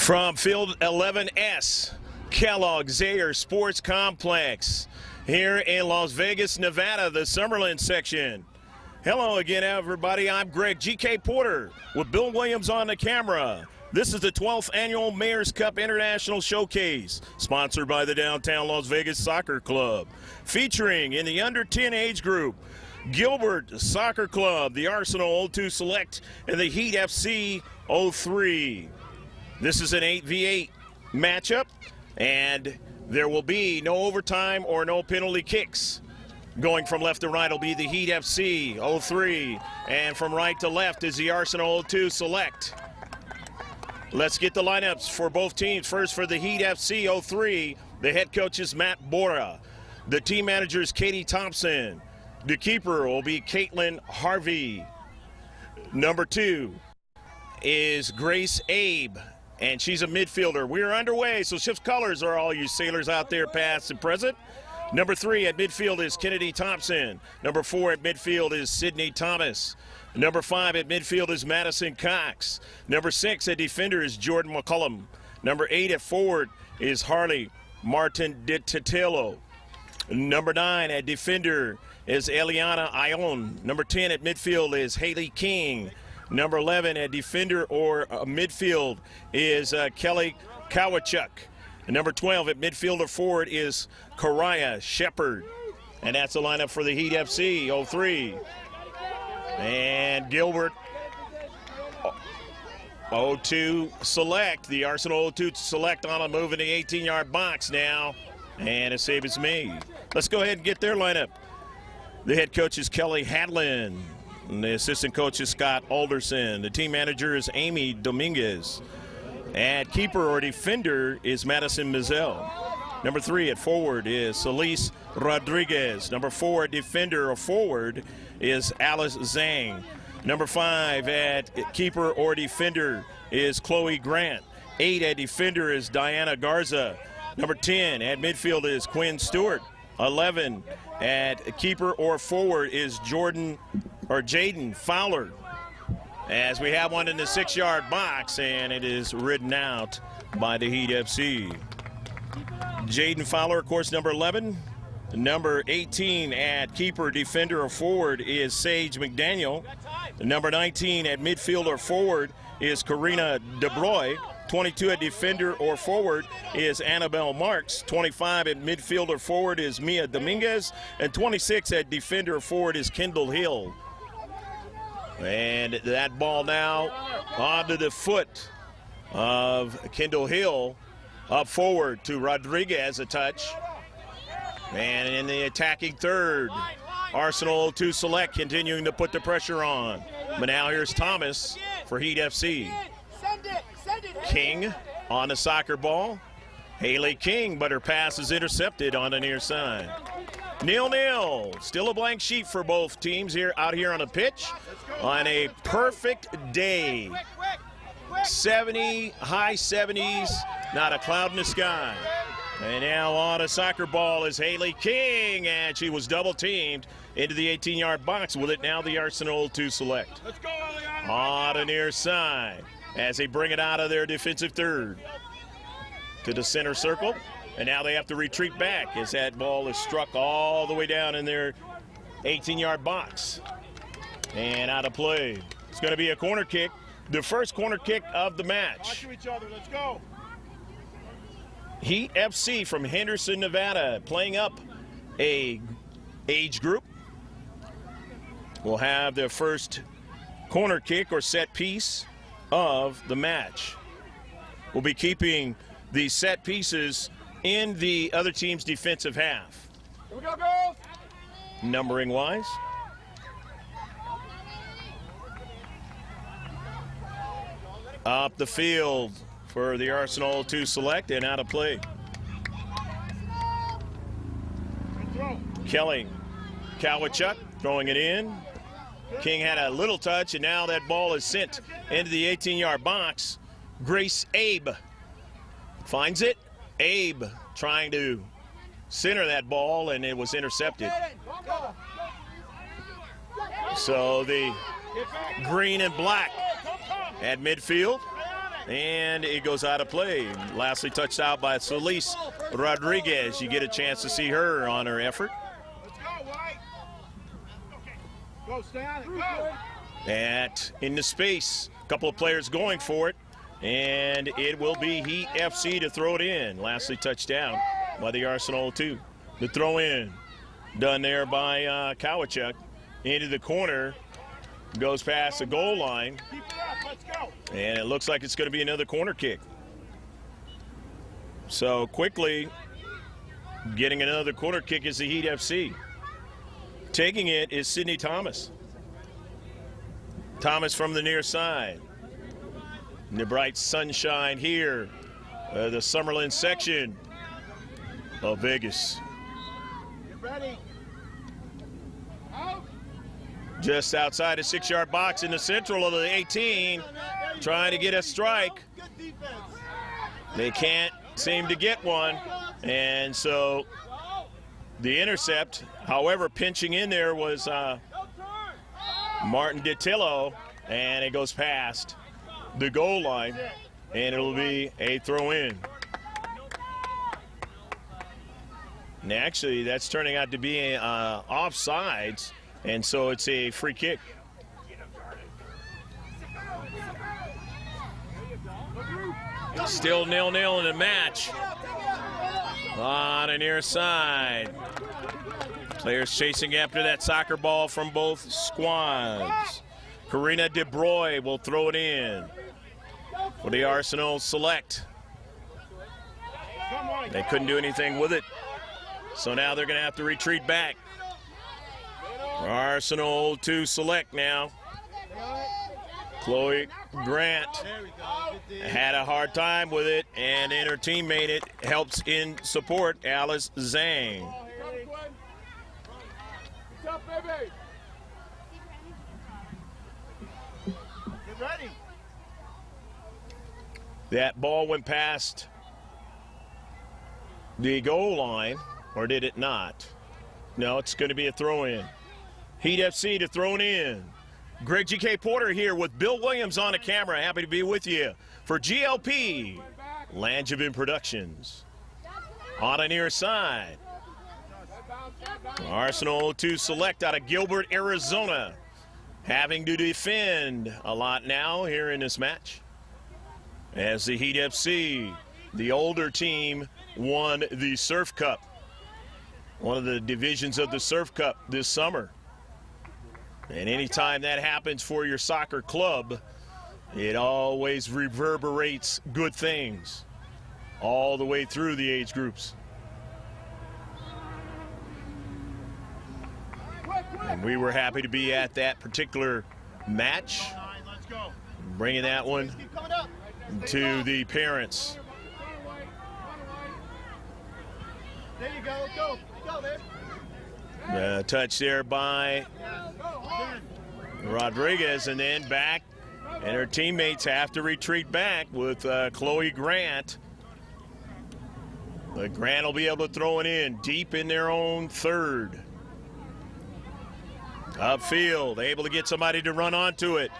From Field 11S, Kellogg Zayer Sports Complex, here in Las Vegas, Nevada, the Summerlin section. Hello again, everybody. I'm Greg G.K. Porter with Bill Williams on the camera. This is the 12th Annual Mayor's Cup International Showcase, sponsored by the Downtown Las Vegas Soccer Club. Featuring in the under 10 age group, Gilbert Soccer Club, the Arsenal 02 Select, and the Heat FC 03. This is an 8v8 matchup, and there will be no overtime or no penalty kicks. Going from left to right will be the Heat FC 03, and from right to left is the Arsenal 02 Select. Let's get the lineups for both teams. First, for the Heat FC 03, the head coach is Matt Bora. The team manager is Katie Thompson. The keeper will be Caitlin Harvey. Number 2 is Grace Abe, and she's a midfielder. We are underway, so shift colors are all you sailors out there, past and present. Number 3 at midfield is Kennedy Thompson. Number 4 at midfield is Sydney Thomas. Number 5 at midfield is Madison Cox. Number 6 at defender is Jordan McCullum. Number 8 at forward is Harley Martin de Titelo. Number 9 at defender is Eliana Ion. Number 10 at midfield is Haley King. Number 11 at defender or midfield is Kelly Kowachuk. And number 12 at midfield or forward is Karaya Shepard. And that's the lineup for the Heat FC 03. And Gilbert 02 Select, the Arsenal 02 Select on a move in the 18-yard box now. And a save is made. Let's go ahead and get their lineup. The head coach is Kelly Hadlin. And the assistant coach is Scott Alderson. The team manager is Amy Dominguez. At keeper or defender is Madison Mizell. Number 3 at forward is Celise Rodriguez. Number 4 at defender or forward is Alice Zhang. Number 5 at keeper or defender is Chloe Grant. 8 at defender is Diana Garza. Number 10 at midfield is Quinn Stewart. 11 at keeper or forward is Jaden Fowler. As we have one in the 6-yard box, and it is ridden out by the Heat FC. Jaden Fowler, of course, number 11. Number 18 at keeper, defender, or forward is Sage McDaniel. Number 19 at midfield or forward is Karina DeBroy. 22 at defender or forward is Annabelle Marks. 25 at midfield or forward is Mia Dominguez. And 26 at defender or forward is Kendall Hill. And that ball now onto the foot of Kendall Hill. Up forward to Rodriguez, a touch. And in the attacking third, Arsenal 02 Select continuing to put the pressure on. But now here's Thomas for Heat FC. King on the soccer ball. Haley King, but her pass is intercepted on the near side. 0-0. Still a blank sheet for both teams out here on the pitch on a perfect day. 70, high 70s, not a cloud in the sky. And now on a soccer ball is Haley King, and she was double teamed into the 18-yard box. With it now, the Arsenal 02 Select. Let's go, Eliana. On the near side as they bring it out of their defensive third to the center circle. And now they have to retreat back as that ball is struck all the way down in their 18-yard box. And out of play. It's going to be a corner kick, the first corner kick of the match. Watch each other. Let's go. Heat FC from Henderson, Nevada, playing up a age group. Will have their first corner kick or set piece of the match. We'll be keeping the set pieces in the other team's defensive half. Here we go, girls. Numbering wise. Up the field for the Arsenal 02 Select and out of play. Kelly Kowachuk throwing it in. King had a little touch, and now that ball is sent into the 18-yard box. Grace Abe finds it. Abe trying to center that ball, and it was intercepted. So the green and black at midfield. and it goes out of play. Lastly touched out by Solis Rodriguez. You get a chance to see her on her effort. Let's go, White. Go, stay on it, go. In the space, a couple of players going for it, and it will be Heat FC to throw it in. Lastly touched down by the Arsenal 2. The throw in done there by Kowachuk into the corner, goes past the goal line, Keep it up, let's go. and it looks like it's going to be another corner kick. So quickly getting another corner kick is the Heat FC. Taking it is Sydney Thomas. Thomas from the near side. In the bright sunshine here, the Summerlin section of Vegas. Get ready. Out. Just outside the 6-yard box in the central of the 18, trying to get a strike. Good defense. They can't seem to get one, and so the intercept, however, pinching in there was Martin Dittillo, and it goes past the goal line, and it'll be a throw-in. And actually, that's turning out to be offsides, and so it's a free kick. Still 0-0 in the match. On the near side. Players chasing after that soccer ball from both squads. Karina DeBroy will throw it in for the Arsenal Select. They couldn't do anything with it, so now they're going to have to retreat back. Arsenal 2 Select now. Chloe Grant had a hard time with it, and then her teammate it helps in support, Alice Zhang. What's up, baby? Get ready. That ball went past the goal line, or did it not? No, it's going to be a throw-in. Heat FC to throw it in. Greg G.K. Porter here with Bill Williams on the camera. Happy to be with you for GLP, Langevin Productions. On the near side, Arsenal 2 Select out of Gilbert, Arizona, having to defend a lot now here in this match. As the Heat FC, the older team, won the Surf Cup, one of the divisions of the Surf Cup this summer. And anytime that happens for your soccer club, it always reverberates good things all the way through the age groups. And we were happy to be at that particular match, Let's go. bringing that one Keep coming up. to the parents. There you go. Go. Go, man. Touch there by Rodriguez, and then back, and her teammates have to retreat back with Chloe Grant. But Grant will be able to throw it in deep in their own third. Upfield, able to get somebody to run onto it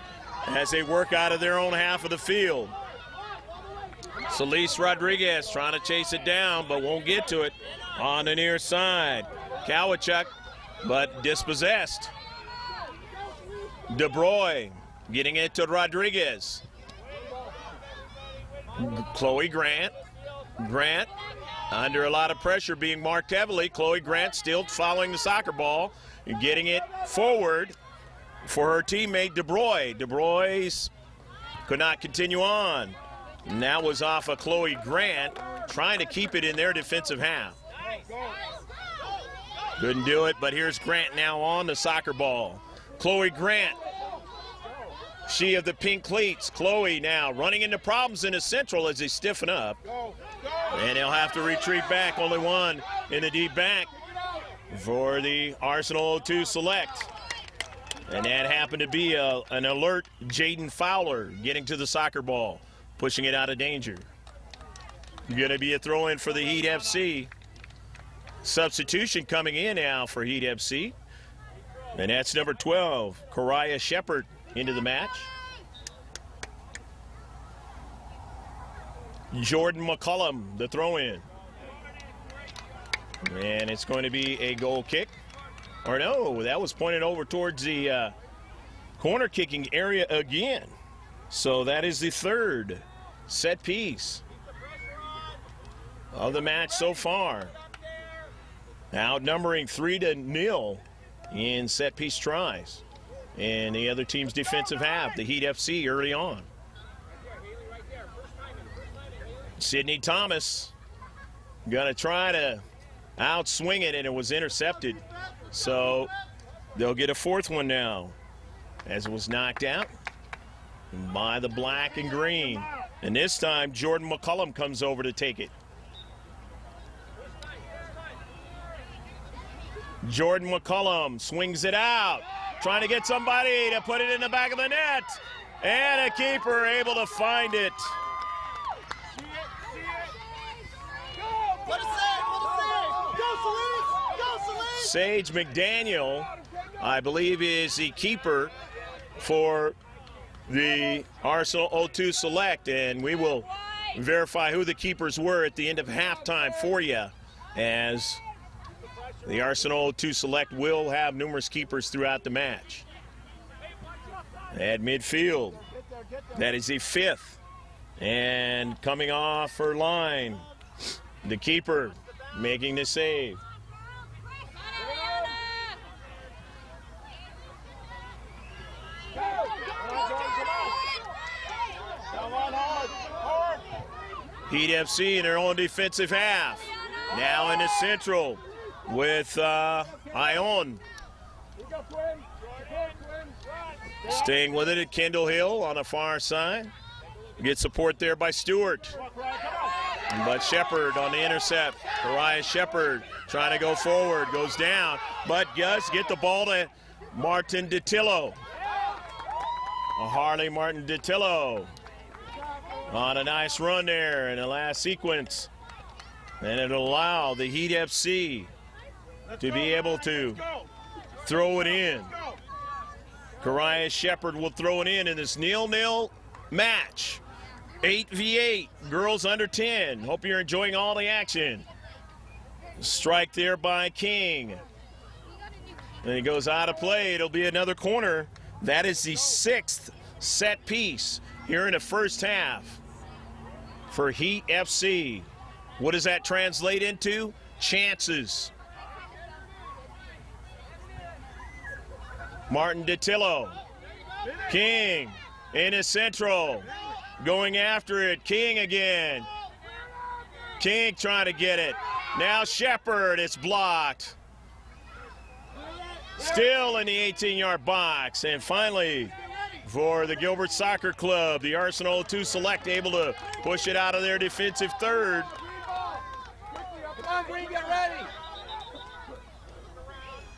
as they work out of their own half of the field. Solis Rodriguez trying to chase it down, but won't get to it on the near side. Kowachuk, but dispossessed. DeBroy getting it to Rodriguez. Chloe Grant. Grant under a lot of pressure, being marked heavily. Chloe Grant still following the soccer ball and getting it forward for her teammate DeBroy. DeBroy could not continue on. And that was off of Chloe Grant, trying to keep it in their defensive half. Couldn't do it, but here's Grant now on the soccer ball. Chloe Grant, she of the pink cleats. Chloe now running into problems in the central as they stiffen up. And they'll have to retreat back. Only one in the deep back for the Arsenal 2 Select. And that happened to be an alert Jaden Fowler getting to the soccer ball, pushing it out of danger. Going to be a throw-in for the Heat FC. Substitution coming in now for Heat FC. And that's number 12, Kariah Shepard, into the match. Jordan McCullum, the throw-in. And it's going to be a goal kick. Or no, that was pointed over towards the corner kicking area again. So that is the third set piece of the match so far. Outnumbering 3-0 in set piece tries. And the other team's defensive half, the Heat FC, early on. Sidney Thomas gonna try to outswing it, and it was intercepted. So they'll get a fourth one now, as it was knocked out by the black and green. And this time, Jordan McCullum comes over to take it. Jordan McCullum swings it out, trying to get somebody to put it in the back of the net. And a keeper able to find it. Sage McDaniel, I believe, is the keeper for the Arsenal 02 Select, and we will verify who the keepers were at the end of halftime for you, as the Arsenal 02 Select will have numerous keepers throughout the match. At midfield, that is the fifth, and coming off her line, the keeper making the save. Heat FC in their own defensive half. Now in the central with Ion. Staying with it at Kendall Hill on the far side. Get support there by Stewart. But Shepard on the intercept. Pariah Shepard trying to go forward, goes down, but does get the ball to Martin Detillo. Harley Martin Detillo on a nice run there in the last sequence. And it'll allow the Heat FC to be able to throw it in. Pariah Shepard will throw it in this 0-0 match. 8v8, girls under 10. Hope you're enjoying all the action. Strike there by King. And he goes out of play. It'll be another corner. That is the sixth set piece here in the first half for Heat FC. What does that translate into? Chances. Martin Detillo. King in his central. Going after it. King again. King trying to get it. Now Shepard, it's blocked. Still in the 18-yard box. And finally, for the Gilbert Soccer Club, the Arsenal 02 Select able to push it out of their defensive third.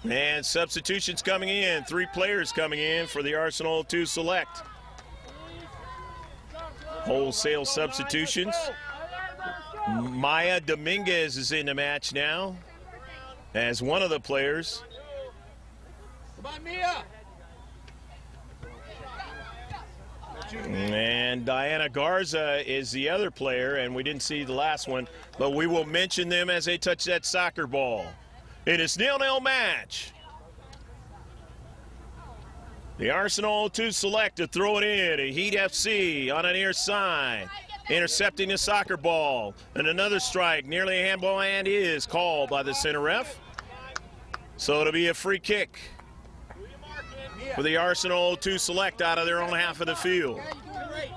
And substitutions coming in. 3 players coming in for the Arsenal 02 Select. Wholesale substitutions. Maya Dominguez is in the match now as one of the players. And Diana Garza is the other player, and we didn't see the last one, but we will mention them as they touch that soccer ball. In this 0-0 match, the Arsenal 02 Select to throw it in. A Heat FC on an near side, intercepting the soccer ball. And another strike, nearly a handball, and is called by the center ref. So it'll be a free kick for the Arsenal 02 Select out of their own half of the field.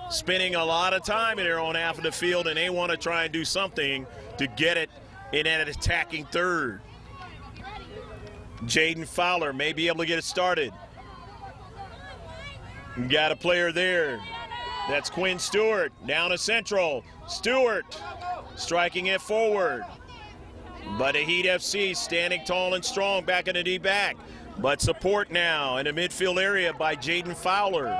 Spending a lot of time in their own half of the field, and they want to try and do something to get it in an attacking third. Jaden Fowler may be able to get it started. Got a player there. That's Quinn Stewart. Down to central. Stewart striking it forward. But a Heat FC standing tall and strong back in the D back. But support now in the midfield area by Jaden Fowler.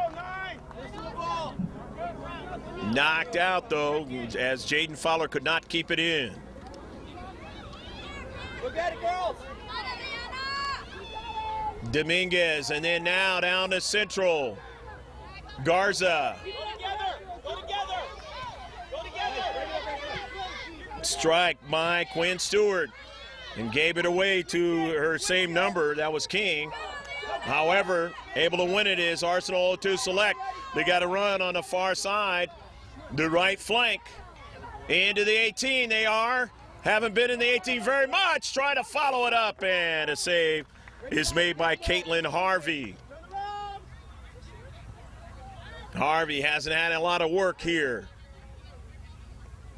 Knocked out, though, as Jaden Fowler could not keep it in. Look at it, girls. Dominguez, and then now down to central. Garza. Go together. Go together. Go together. strike by Quinn Stewart and gave it away to her same number. That was King. However, able to win it is Arsenal O2 Select. They got a run on the far side, the right flank. Into the 18 they are. Haven't been in the 18 very much. Trying to follow it up, and a save is made by Caitlin Harvey. Harvey hasn't had a lot of work here,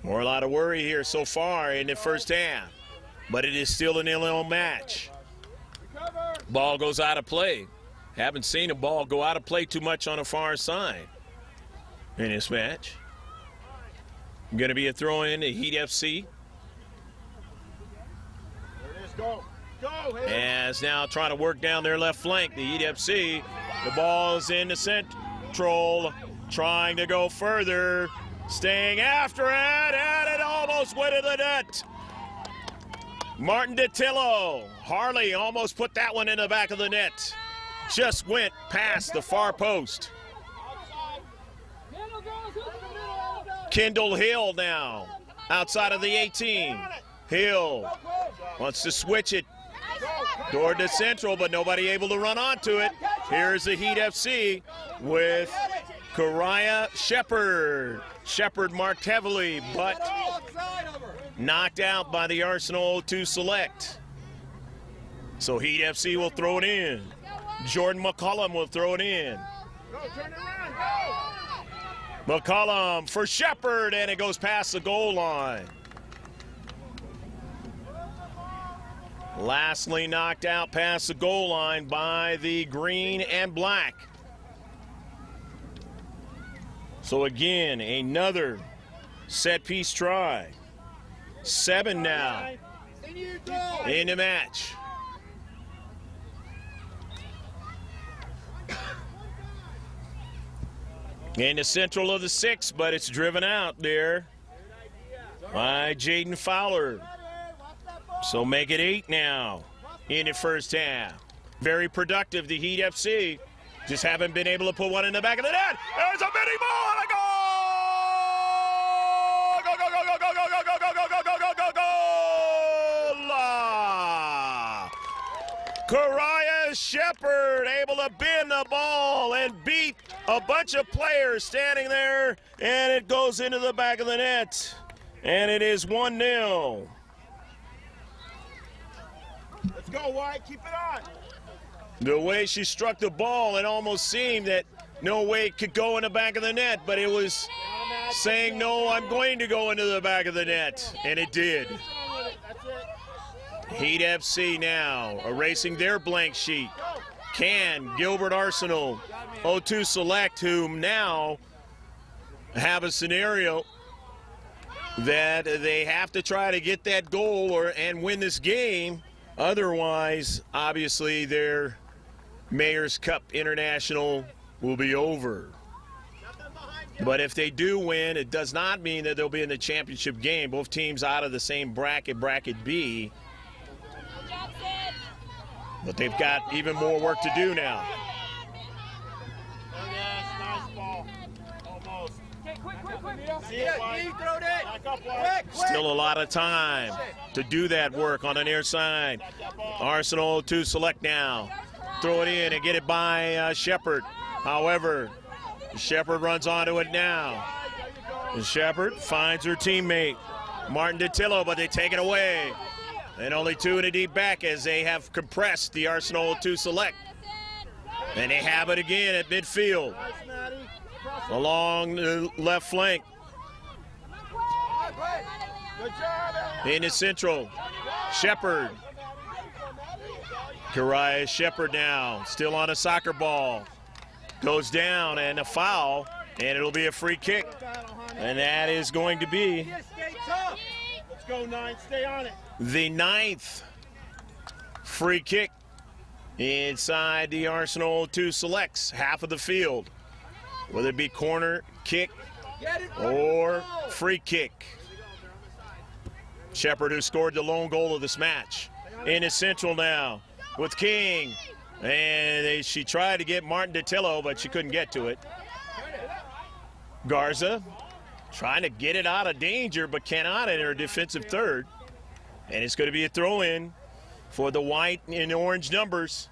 or a lot of worry here so far in the first half, but it is still an 0-0 match. Ball goes out of play. Haven't seen a ball go out of play too much on the far side in this match. Going to be a throw in to Heat FC. There it is. Go. Go. As now trying to work down their left flank, the Heat FC. The ball is in the central, trying to go further, staying after it, and it almost went in the net. Martin DiTillo. Harley almost put that one in the back of the net. Just went past the far post. Kendall Hill now, outside of the 18. Hill wants to switch it toward the central, but nobody able to run onto it. Here's the Heat FC with Kariah Shepard. Shepard marked heavily, but knocked out by the Arsenal O2 Select. So Heat FC will throw it in. Jordan McCollum will throw it in. Go. Turn it around. Go. McCollum for Shepard, and it goes past the goal line. Lastly knocked out past the goal line by the green and black. So again, another set piece try. 7 now in the match. In the central of the 6, but it's driven out there by Jaden Fowler. So make it 8 now in the first half. Very productive, the Heat FC. Just haven't been able to put one in the back of the net. There's a mini ball and a goal! Go, go, go, go, go, go, go, go, go, go, go, go, go, go! Kariah Shepard able to bend the ball and beat a bunch of players standing there, and it goes into the back of the net. And it is 1-0. Let's go, White. Keep it on. The way she struck the ball, it almost seemed that no way it could go in the back of the net, but it was saying, no, I'm going to go into the back of the net, and it did. Heat FC now erasing their blank sheet. Can Gilbert Arsenal O2 Select, whom now have a scenario that they have to try to get that goal and win this game. Otherwise, obviously, their Mayor's Cup International will be over. But if they do win, it does not mean that they'll be in the championship game. Both teams out of the same bracket, bracket B. But they've got even more work to do now. Nice ball. Almost. Still a lot of time to do that work on the near side. Arsenal to select now. Throw it in and get it by Shepard. However, Shepard runs onto it now. Shepard finds her teammate, Martin DiTillo, but they take it away. And only 2 in a deep back as they have compressed the Arsenal to select. And they have it again at midfield. Along the left flank. In the central, Shepard. Kariah Shepard now, still on a soccer ball. Goes down and a foul, and it'll be a free kick. And that is going to be Let's go, 9. Stay on it. the 9th free kick inside the Arsenal 2 selects half of the field, whether it be corner kick or free kick. Shepard, who scored the lone goal of this match, in his central now with King, and she tried to get Martin DiTillo, but she couldn't get to it. Garza trying to get it out of danger, but cannot in her defensive third. And it's going to be a throw-in for the white and orange numbers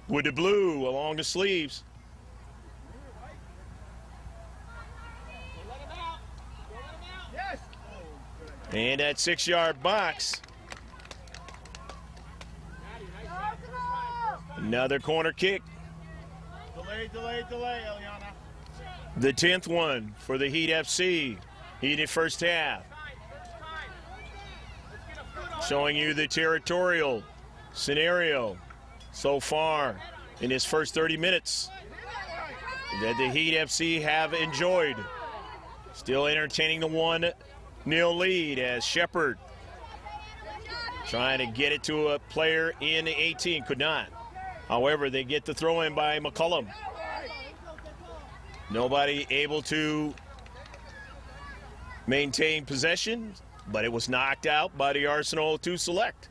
with the blue along the sleeves. And that 6-yard box. Another corner kick. Delay, Eliana. The 10th one for the Heat FC. Heated first half. Showing you the territorial scenario so far in his first 30 minutes that the Heat FC have enjoyed. Still entertaining the 1-0 lead as Shepard trying to get it to a player in the 18, could not. However, they get the throw in by McCullum. Nobody able to maintain possession, but it was knocked out by the Arsenal 2 select.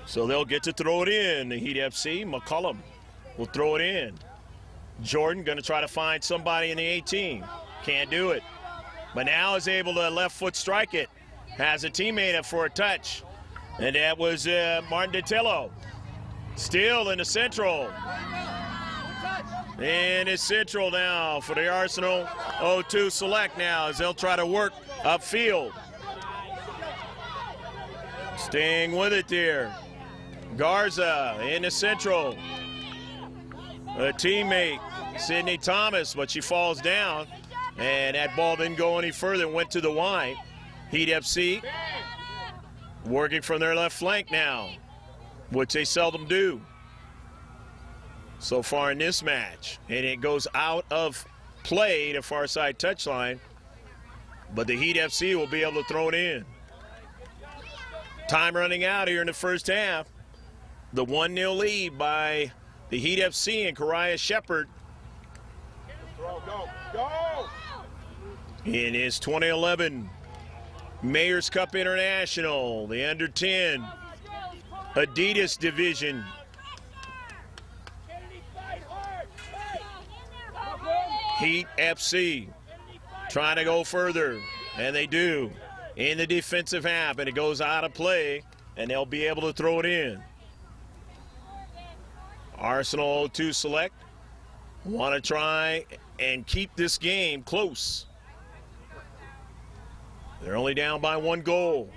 So they'll get to throw it in, the Heat FC. McCullum will throw it in. Jordan going to try to find somebody in the 18. Can't do it. But now is able to left foot strike it. Has a teammate up for a touch. And that was Martin Detillo. Still in the central. And it's central now for the Arsenal 0-2 select now as they'll try to work upfield. Staying with it there. Garza in the central. A teammate, Sydney Thomas, but she falls down. And that ball didn't go any further and went to the wide. Heat FC working from their left flank now, which they seldom do so far in this match. And it goes out of play to far side touchline, but the Heat FC will be able to throw it in. Time running out here in the first half. The 1-0 lead by the Heat FC and Kariah Shepard. Go. In his 2011 Mayor's Cup International, the under-10 Adidas division. Heat FC trying to go further, and they do in the defensive half, and it goes out of play, and they'll be able to throw it in. Arsenal 2 select want to try and keep this game close. They're only down by 1 goal.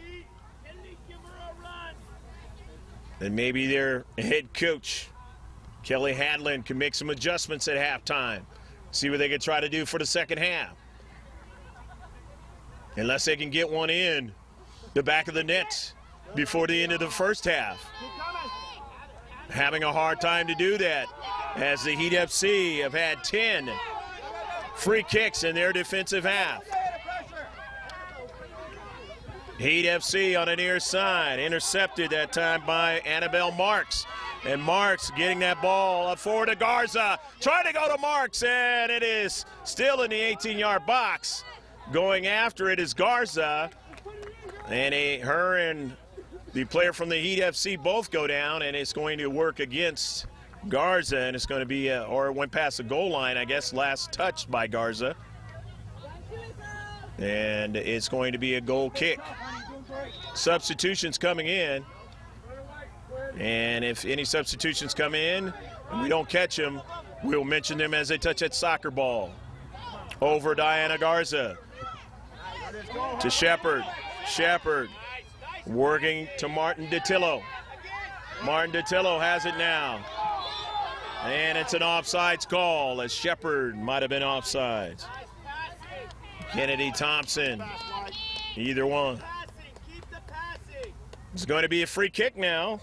And maybe their head coach, Kelly Hadland, can make some adjustments at halftime. See what they can try to do for the second half. Unless they can get one in the back of the net before the end of the first half. Having a hard time to do that as the Heat FC have had 10 free kicks in their defensive half. Heat FC on the near side, intercepted that time by Annabelle Marks. And Marks getting that ball up forward to Garza. Trying to go to Marks, and it is still in the 18-yard box. Going after it is Garza. And her and the player from the Heat FC both go down, and it's going to work against Garza. And it's going to be, or it went past the goal line, I guess, last touched by Garza. And it's going to be a goal kick. Substitutions coming in. And if any substitutions come in and we don't catch them, we'll mention them as they touch that soccer ball. Over Diana Garza to Shepard. Shepard working to Martin Detillo. Martin Detillo has it now. And it's an offsides call as Shepard might have been offsides. Kennedy Thompson, either one. It's going to be a free kick now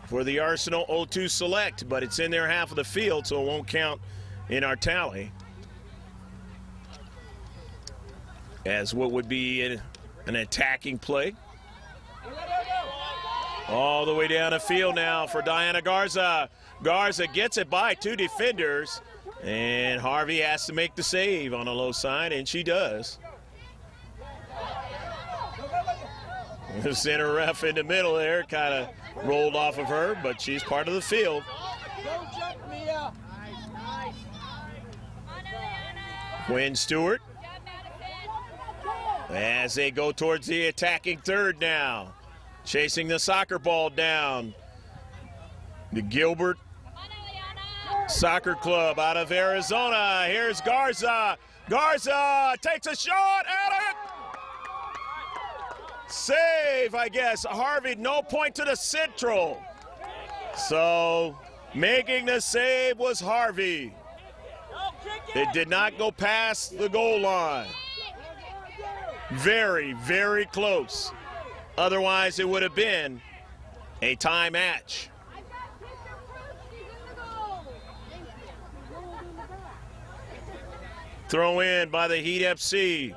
for the Arsenal 0-2 select, but it's in their half of the field, so it won't count in our tally. As what would be an attacking play. All the way down the field now for Diana Garza. Garza gets it by 2 defenders, and Harvey has to make the save on the low side, and she does. The center ref in the middle there kind of rolled off of her, but she's part of the field. Quinn Stewart as they go towards the attacking third now. Chasing the soccer ball down. The Gilbert Soccer Club out of Arizona. Here's Garza. Garza takes a shot at it. Save, I guess. Harvey, no point to the Central. So making the save was Harvey. It did not go past the goal line. Very, very close. Otherwise, it would have been a tie match. Throw in by the Heat FC.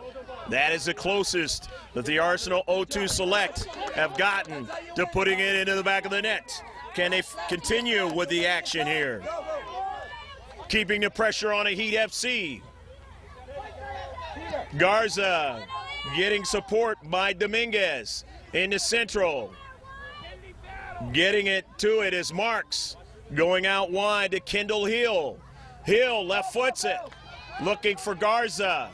That is the closest that the Arsenal O2 Select have gotten to putting it into the back of the net. Can they continue with the action here? Keeping the pressure on a Heat FC. Garza getting support by Dominguez in the Central. Getting it to it is Marks. Going out wide to Kendall Hill. Hill left foots it. Looking for Garza.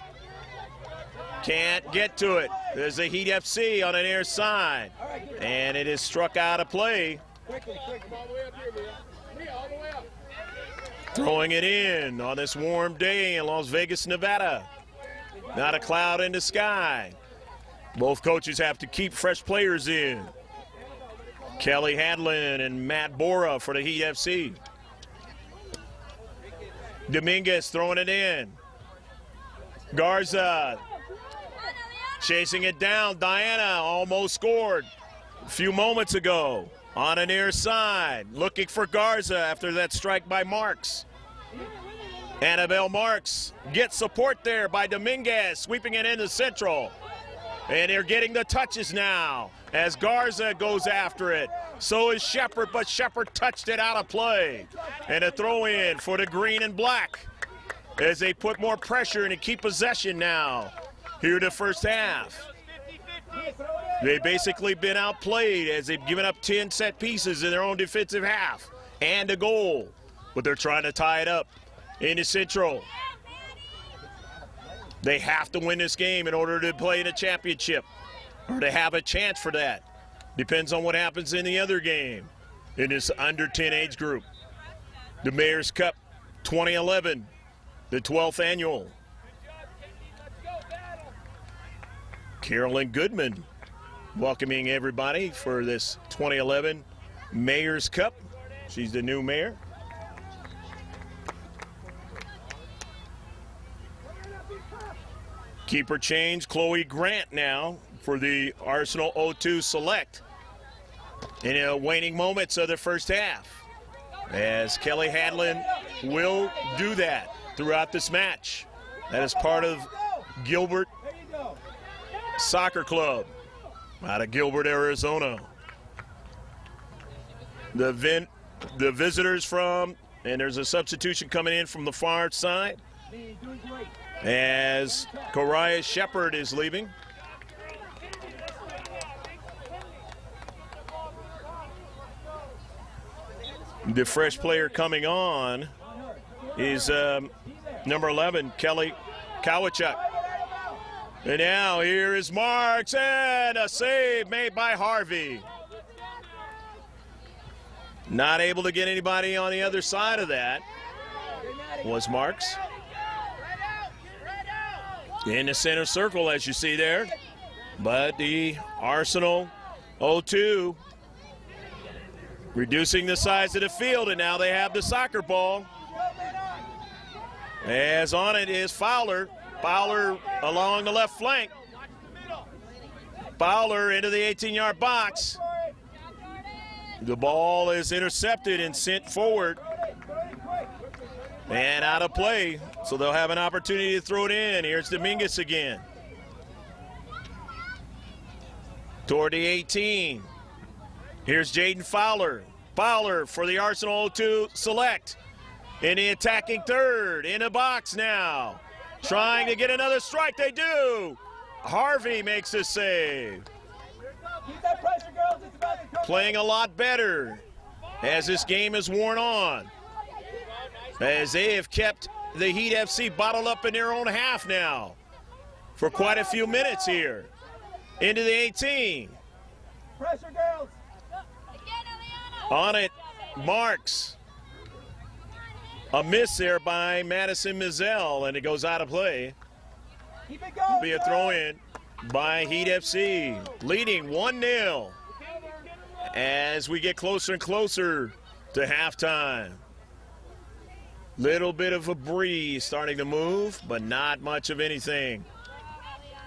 Can't get to it. There's a Heat FC on an near side. And it is struck out of play. Throwing it in on this warm day in Las Vegas, Nevada. Not a cloud in the sky. Both coaches have to keep fresh players in. Kelly Hadlin and Matt Bora for the Heat FC. Dominguez throwing it in. Garza chasing it down. Diana almost scored a few moments ago on a near side. Looking for Garza after that strike by Marks. Annabelle Marks gets support there by Dominguez, sweeping it into Central. And they're getting the touches now as Garza goes after it. So is Shepard, but Shepard touched it out of play. And a throw in for the green and black as they put more pressure and keep possession now here in the first half. They've basically been outplayed as they've given up 10 set pieces in their own defensive half and a goal. But they're trying to tie it up in the Central. They have to win this game in order to play in a championship or to have a chance for that. Depends on what happens in the other game in this under 10 age group. The Mayor's Cup 2011, the 12th annual. Carolyn Goodman welcoming everybody for this 2011 Mayor's Cup. She's the new mayor. Keeper change, Chloe Grant now for the Arsenal O2 Select in the waning moments of the first half, as Kelly Hadlin will do that throughout this match. That is part of Gilbert Soccer Club out of Gilbert, Arizona. The visitors from, and there's a substitution coming in from the far side as Coriah Shepard is leaving. The fresh player coming on is number 11, Kelly Kowachuk. And now here is Marks, and a save made by Harvey. Not able to get anybody on the other side of that was Marks. In the center circle, as you see there. But the Arsenal O2 reducing the size of the field, and now they have the soccer ball. As on it is Fowler. Fowler along the left flank. Fowler into the 18-yard box. The ball is intercepted and sent forward and out of play, so they'll have an opportunity to throw it in. Here's Dominguez again. Toward the 18. Here's Jaden Fowler. Fowler for the Arsenal O2 Select. In the attacking third, in the box now. Trying to get another strike, they do. Harvey makes the save. Keep that pressure, girls. It's about to come. Playing a lot better as this game is worn on. As they have kept the Heat FC bottled up in their own half now. for quite a few minutes here. Into the 18. Pressure, girls. On it, Marks. A miss there by Madison Mizell, and it goes out of play. Keep it going. Be a throw-in by Heat FC, leading 1-0 as we get closer and closer to halftime. Little bit of a breeze starting to move, but not much of anything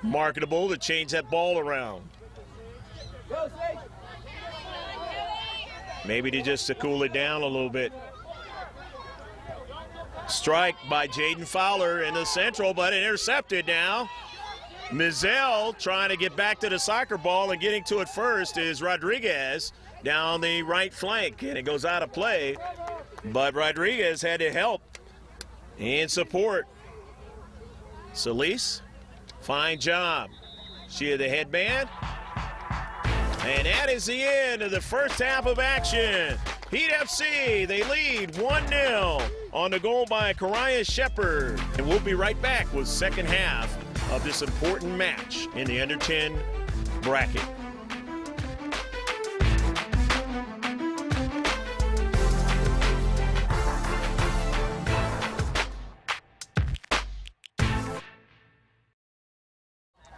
marketable to change that ball around. Go, Snake. Maybe to cool it down a little bit. Strike by Jaden Fowler in the central, but intercepted now. Mizell trying to get back to the soccer ball, and getting to it first is Rodriguez down the right flank, and it goes out of play. But Rodriguez had to help and support. Solis, fine job. She had the headband. And that is the end of the first half of action. Heat FC, they lead 1-0 on the goal by Kariah Shepard. And we'll be right back with second half of this important match in the under 10 bracket.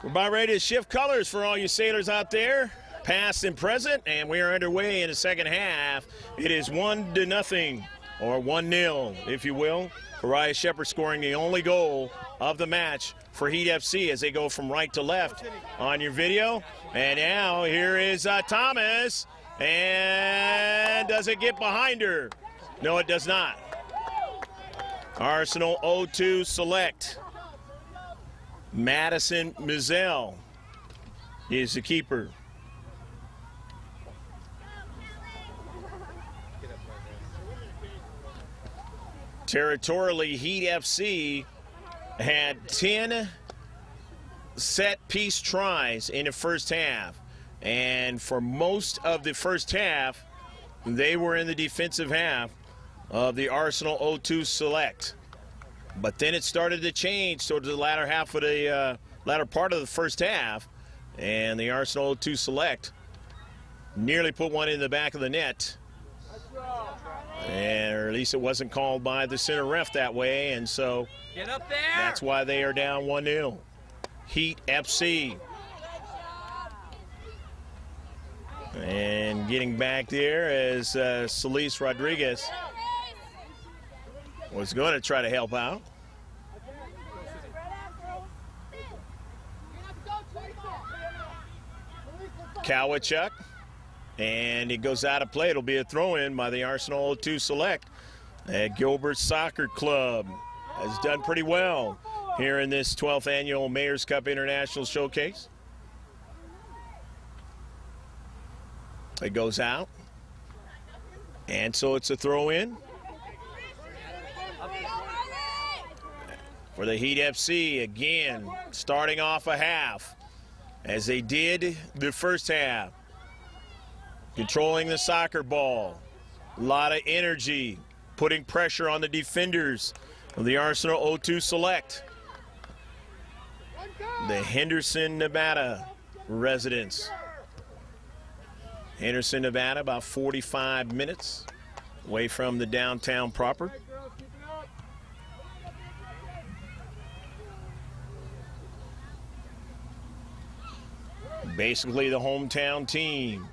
We're about ready to shift colors for all you sailors out there, past and present, and we are underway in the second half. It is 1-0, or 1-0, if you will. Kariah Shepard scoring the only goal of the match for Heat FC as they go from right to left on your video. And now here is Thomas, and does it get behind her? No, it does not. Arsenal 0-2 select. Madison Mizell is the keeper. Territorially, Heat FC had 10 set-piece tries in the first half. And for most of the first half, they were in the defensive half of the Arsenal 0-2 select. But then it started to change towards the latter half of the latter part of the first half, and the Arsenal 0-2 select nearly put one in the back of the net. Or at least it wasn't called by the center ref that way, and so get up there. That's why they are down 1-0. Heat FC. And getting back there as Solis Rodriguez was going to try to help out. Kowachuk, and it goes out of play. It'll be a throw-in by the Arsenal 2 select. Gilbert Soccer Club has done pretty well here in this 12th annual Mayor's Cup International Showcase. It goes out, and so it's a throw-in for the Heat FC, again starting off a half as they did the first half, controlling the soccer ball, a lot of energy, putting pressure on the defenders of the Arsenal 0-2 select, the Henderson, Nevada residents. Henderson, Nevada, about 45 minutes away from the downtown proper. Basically the hometown team.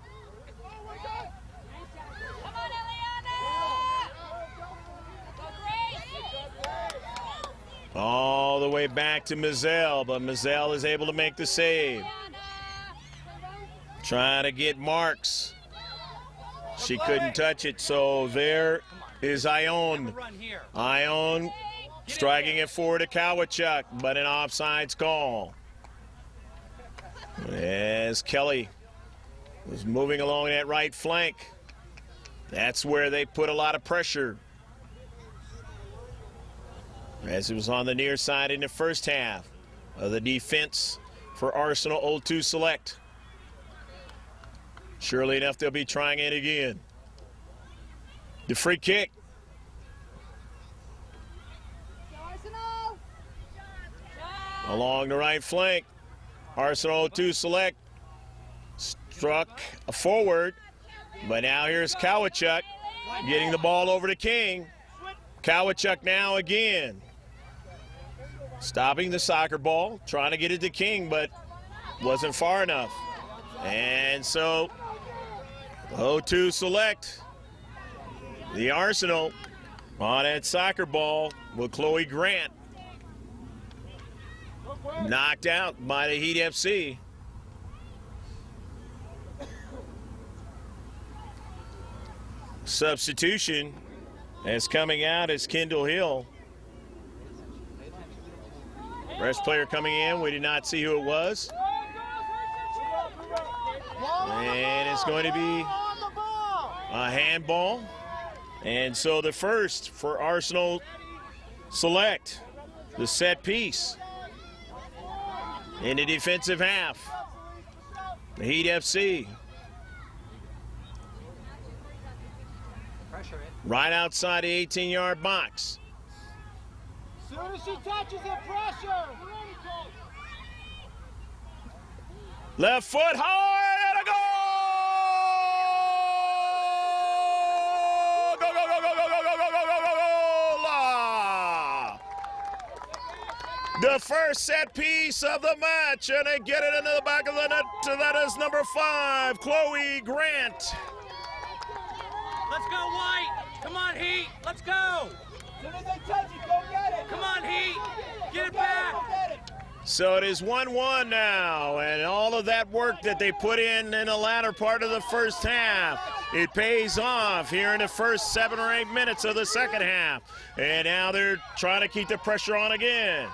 All the way back to Mizell, but Mizell is able to make the save. Trying to get Marks. She couldn't touch it, so there is Ione. Ione striking it forward to Kowachuk, but an offsides call. As Kelly was moving along that right flank, that's where they put a lot of pressure, as it was on the near side in the first half of the defense for Arsenal 0-2 select. Surely enough, they'll be trying it again. The free kick. along the right flank. Arsenal 2 select. Struck forward. But now here's Kowachuk getting the ball over to King. Kowachuk now again. Stopping the soccer ball, trying to get it to King, but wasn't far enough. And so 0-2 select. The Arsenal on that soccer ball with Chloe Grant. Knocked out by the Heat FC. Substitution as coming out is Kendall Hill. Fresh player coming in, we did not see who it was. And it's going to be a handball. And so the first for Arsenal select, the set piece in the defensive half. The Heat FC. Right outside the 18-yard box. As soon as she touches it, pressure. Left foot high and a goal! Go, go, go, go, go, go, go, go, go, go, go, go, go! The first set piece of the match, and they get it into the back of the net. That is number 5, Chloe Grant. Let's go, White. Come on, Heat. Let's go. As soon as they touch it, go get it. Come on, Heat. Get it Go back. get it. So it is 1-1 now, and all of that work that they put in the latter part of the first half, it pays off here in the first 7 or 8 minutes of the second half. And now they're trying to keep the pressure on again.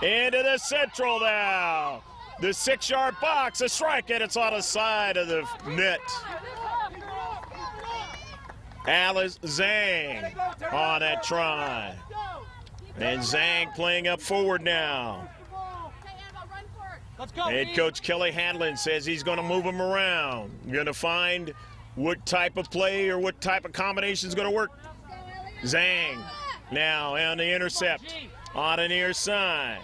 Into the central now. The 6-yard box, a strike, and it's on the side of the net. Alice Zhang on that try. And Zhang playing up forward now. Let's go, Head Heat. coach Kelly Hadlin says he's going to move him around. Going to find what type of play or what type of combination is going to work. Zhang now on the intercept on the near side.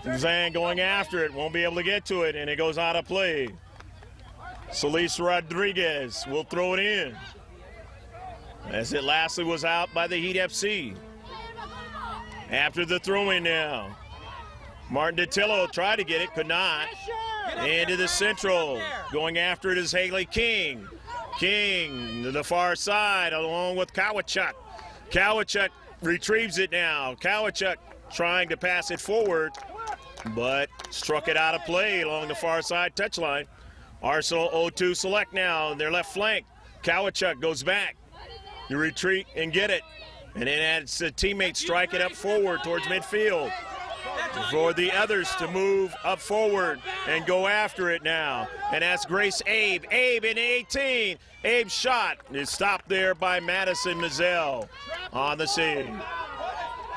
Zhang going after it, won't be able to get to it, and it goes out of play. Celeste Rodriguez will throw it in. As it lastly was out by the Heat FC. After the throw-in now. Martin Datillo tried to get it, could not. Into the central. Going after it is Haley King. King to the far side along with Kowachuk. Kowachuk retrieves it now. Kowachuk trying to pass it forward, but struck it out of play along the far side touchline. Arsenal 0-2 select now on their left flank. Kowachuk goes back. You retreat and get it. And then it's the teammates strike it up forward towards midfield for the others to move up forward and go after it now. And that's Grace Abe. Abe in 18. Abe's shot is stopped there by Madison Mizell on the scene.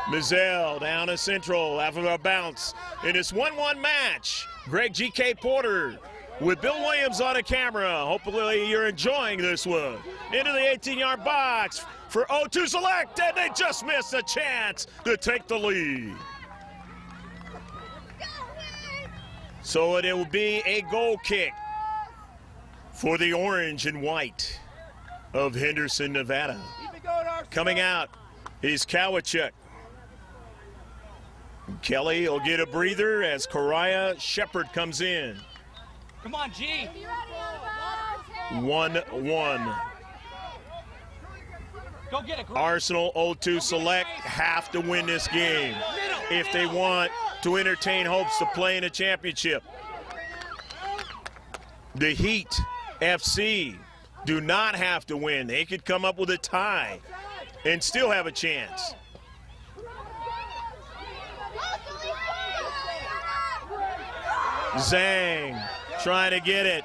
Mizell down to central after a bounce in this 1-1 match. Greg G.K. Porter with Bill Williams on the camera. Hopefully you're enjoying this one. Into the 18-yard box for 0-2 select, and they just missed a chance to take the lead. So it will be a goal kick for the orange and white of Henderson, Nevada. Keep it going, Arsenal. Coming out is Kowachuk. Kelly will get a breather as Kariah Shepard comes in. Come on, G. 1-1. Go get it. Arsenal 0-2 select have to win this game if they want to entertain hopes to play in a championship. The Heat FC do not have to win. They could come up with a tie and still have a chance. Zhang trying to get it,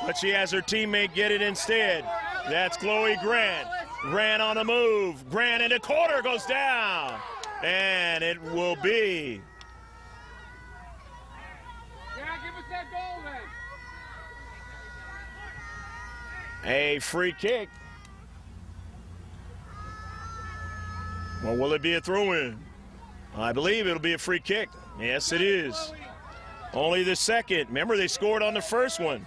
but she has her teammate get it instead. That's Chloe Grant. Grant on the move. Grant in the corner goes down. And it will be Give us that goal then. a free kick. Or will it be a throw-in? I believe it'll be a free kick. Yes, it is. Only the second. Remember, they scored on the first one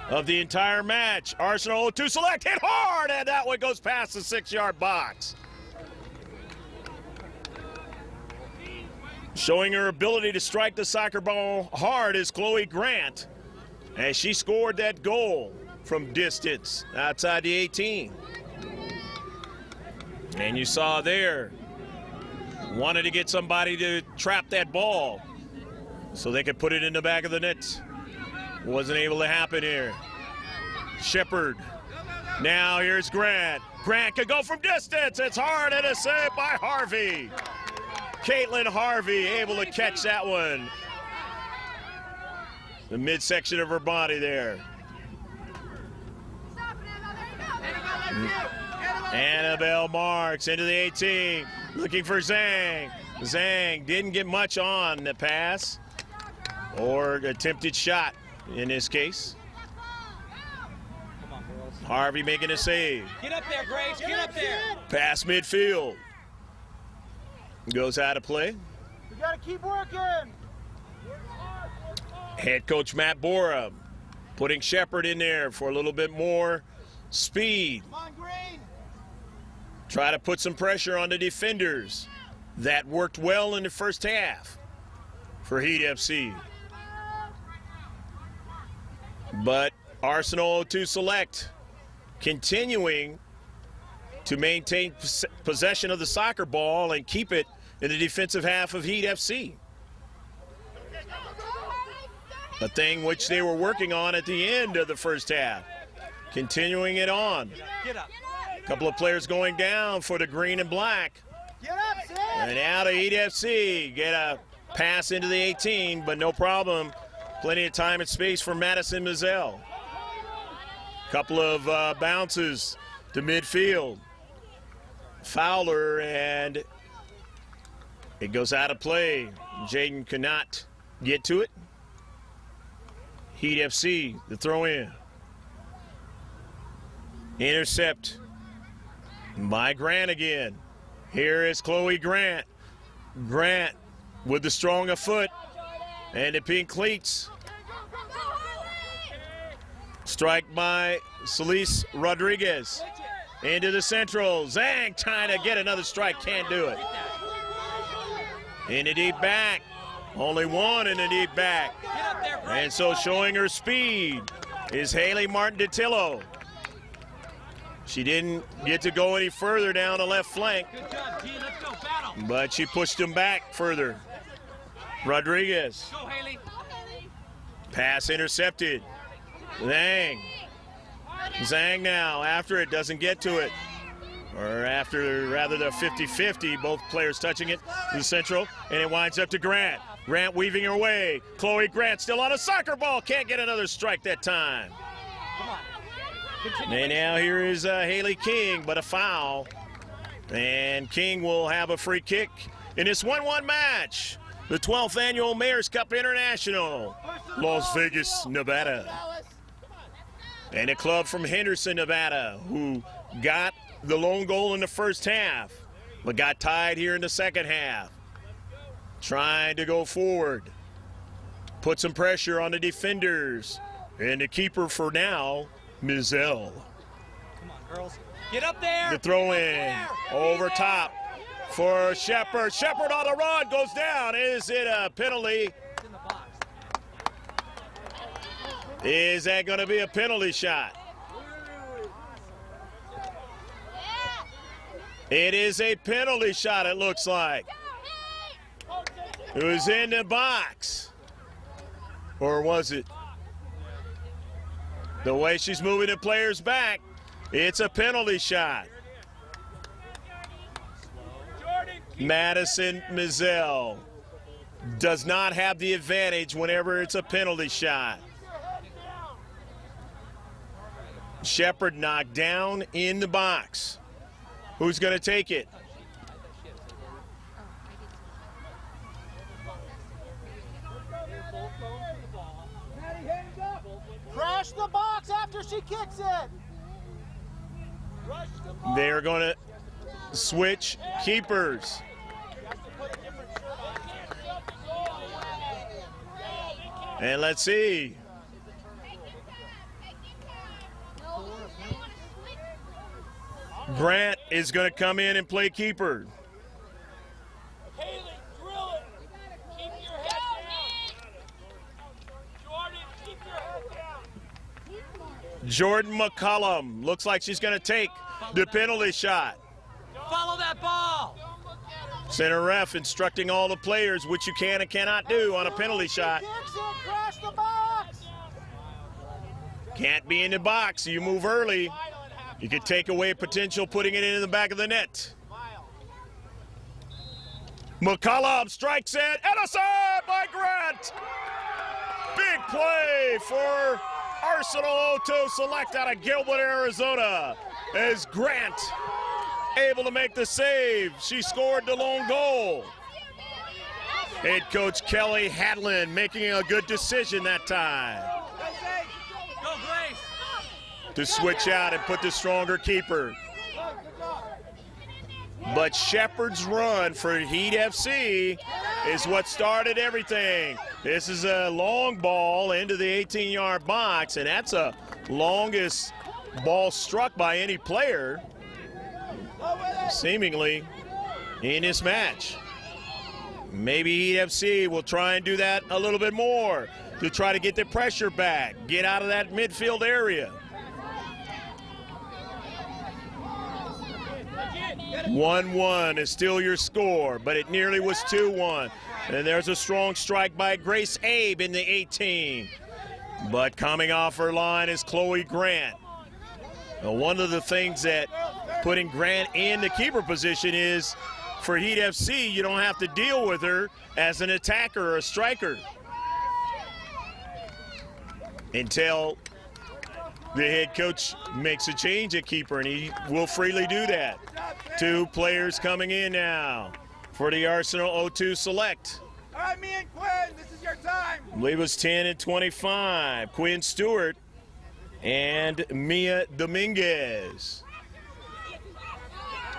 of the entire match. Arsenal 02 Select hit hard, and that one goes past the 6-yard box. Showing her ability to strike the soccer ball hard is Chloe Grant, as she scored that goal from distance outside the 18. And you saw there, wanted to get somebody to trap that ball so they could put it in the back of the net. Wasn't able to happen here. Shepard. Now here's Grant. Grant could go from distance. It's hard, and a save by Harvey. Caitlin Harvey able to catch that one. The midsection of her body there. Annabelle Marks into the 18, looking for Zhang. Zhang didn't get much on the pass, or attempted shot in this case. Harvey making a save. Get up there, Grace. Get up there. Pass midfield. Goes out of play. We gotta keep working. Head coach Matt Bora putting Shepard in there for a little bit more speed. Come on, Green. Try to put some pressure on the defenders. That worked well in the first half for Heat FC. But Arsenal 02 Select continuing to maintain possession of the soccer ball and keep it in the defensive half of Heat FC. A thing which they were working on at the end of the first half. Continuing it on. Get up. A couple of players going down for the green and black. Get up, Sid. And now to Heat FC. Get a pass into the 18, but no problem. Plenty of time and space for Madison Mizell. Couple of bounces to midfield. Fowler, and it goes out of play. Jaden cannot get to it. Heat FC, the throw in. Intercept by Grant again. Here is Chloe Grant. Grant with the stronger foot and the pink cleats. Strike by Celise Rodriguez. Into the central. Zhang trying to get another strike. Can't do it. In the deep back. Only one in the deep back. And so showing her speed is Haley Martin-Detillo. She didn't get to go any further down the left flank. Good job, team. Let's go. Battle. But she pushed him back further. Rodriguez. Go, Haley. Pass intercepted. Zhang now after it, doesn't get to it. Or after, rather, the 50-50, both players touching it to the central, and it winds up to Grant. Grant weaving her way. Chloe Grant still on a soccer ball. Can't get another strike that time. Come on. And now here is Haley King, but a foul. And King will have a free kick in this 1-1 match. The 12th annual Mayor's Cup International, Las Vegas, Nevada. And a club from Henderson, Nevada, who got the lone goal in the first half, but got tied here in the second half. Trying to go forward. Put some pressure on the defenders. And the keeper for now, Mizell. Come on, girls. Get up there. The throw in over top for Shepard. Shepard on the run, goes down. Is it a penalty? It's in the box. Is that going to be a penalty shot? It is a penalty shot, it looks like. It was in the box. Or was it? The way she's moving the players back, it's a penalty shot. Madison Mizell does not have the advantage whenever it's a penalty shot. Shepard knocked down in the box. Who's going to take it? Crash the box after she kicks it. They're going to switch keepers. And let's see. Grant is going to come in and play keeper. Haley, drill it. Keep your head down. Jordan, keep your head down. Jordan McCollum looks like she's going to take the penalty shot. Follow that ball. Center ref instructing all the players what you can and cannot do on a penalty shot. Kicks it, crash the box. Can't be in the box. You move early. You could take away potential putting it in the back of the net. McCollum strikes it, and a save by Grant. Big play for Arsenal O2 Select out of Gilbert, Arizona, as Grant able to make the save. She scored the lone goal. Head coach Kelly Hadlin making a good decision that time Go, Grace. to switch out and put the stronger keeper. But Shepherd's run for Heat FC is what started everything. This is a long ball into the 18-yard box, and that's a longest ball struck by any player, seemingly, in this match. Maybe Heat FC will try and do that a little bit more to try to get the pressure back, get out of that midfield area. 1-1 is still your score, but it nearly was 2-1. And there's a strong strike by Grace Abe in the 18. But coming off her line is Chloe Grant. Now, one of the things that putting Grant in the keeper position is for Heat FC, you don't have to deal with her as an attacker or a striker until the head coach makes a change at keeper, and he will freely do that. Two players coming in now for the Arsenal O2 Select. All right, me and Quinn, this is your time. I believe it was 10 and 25. Quinn Stewart and Mia Dominguez.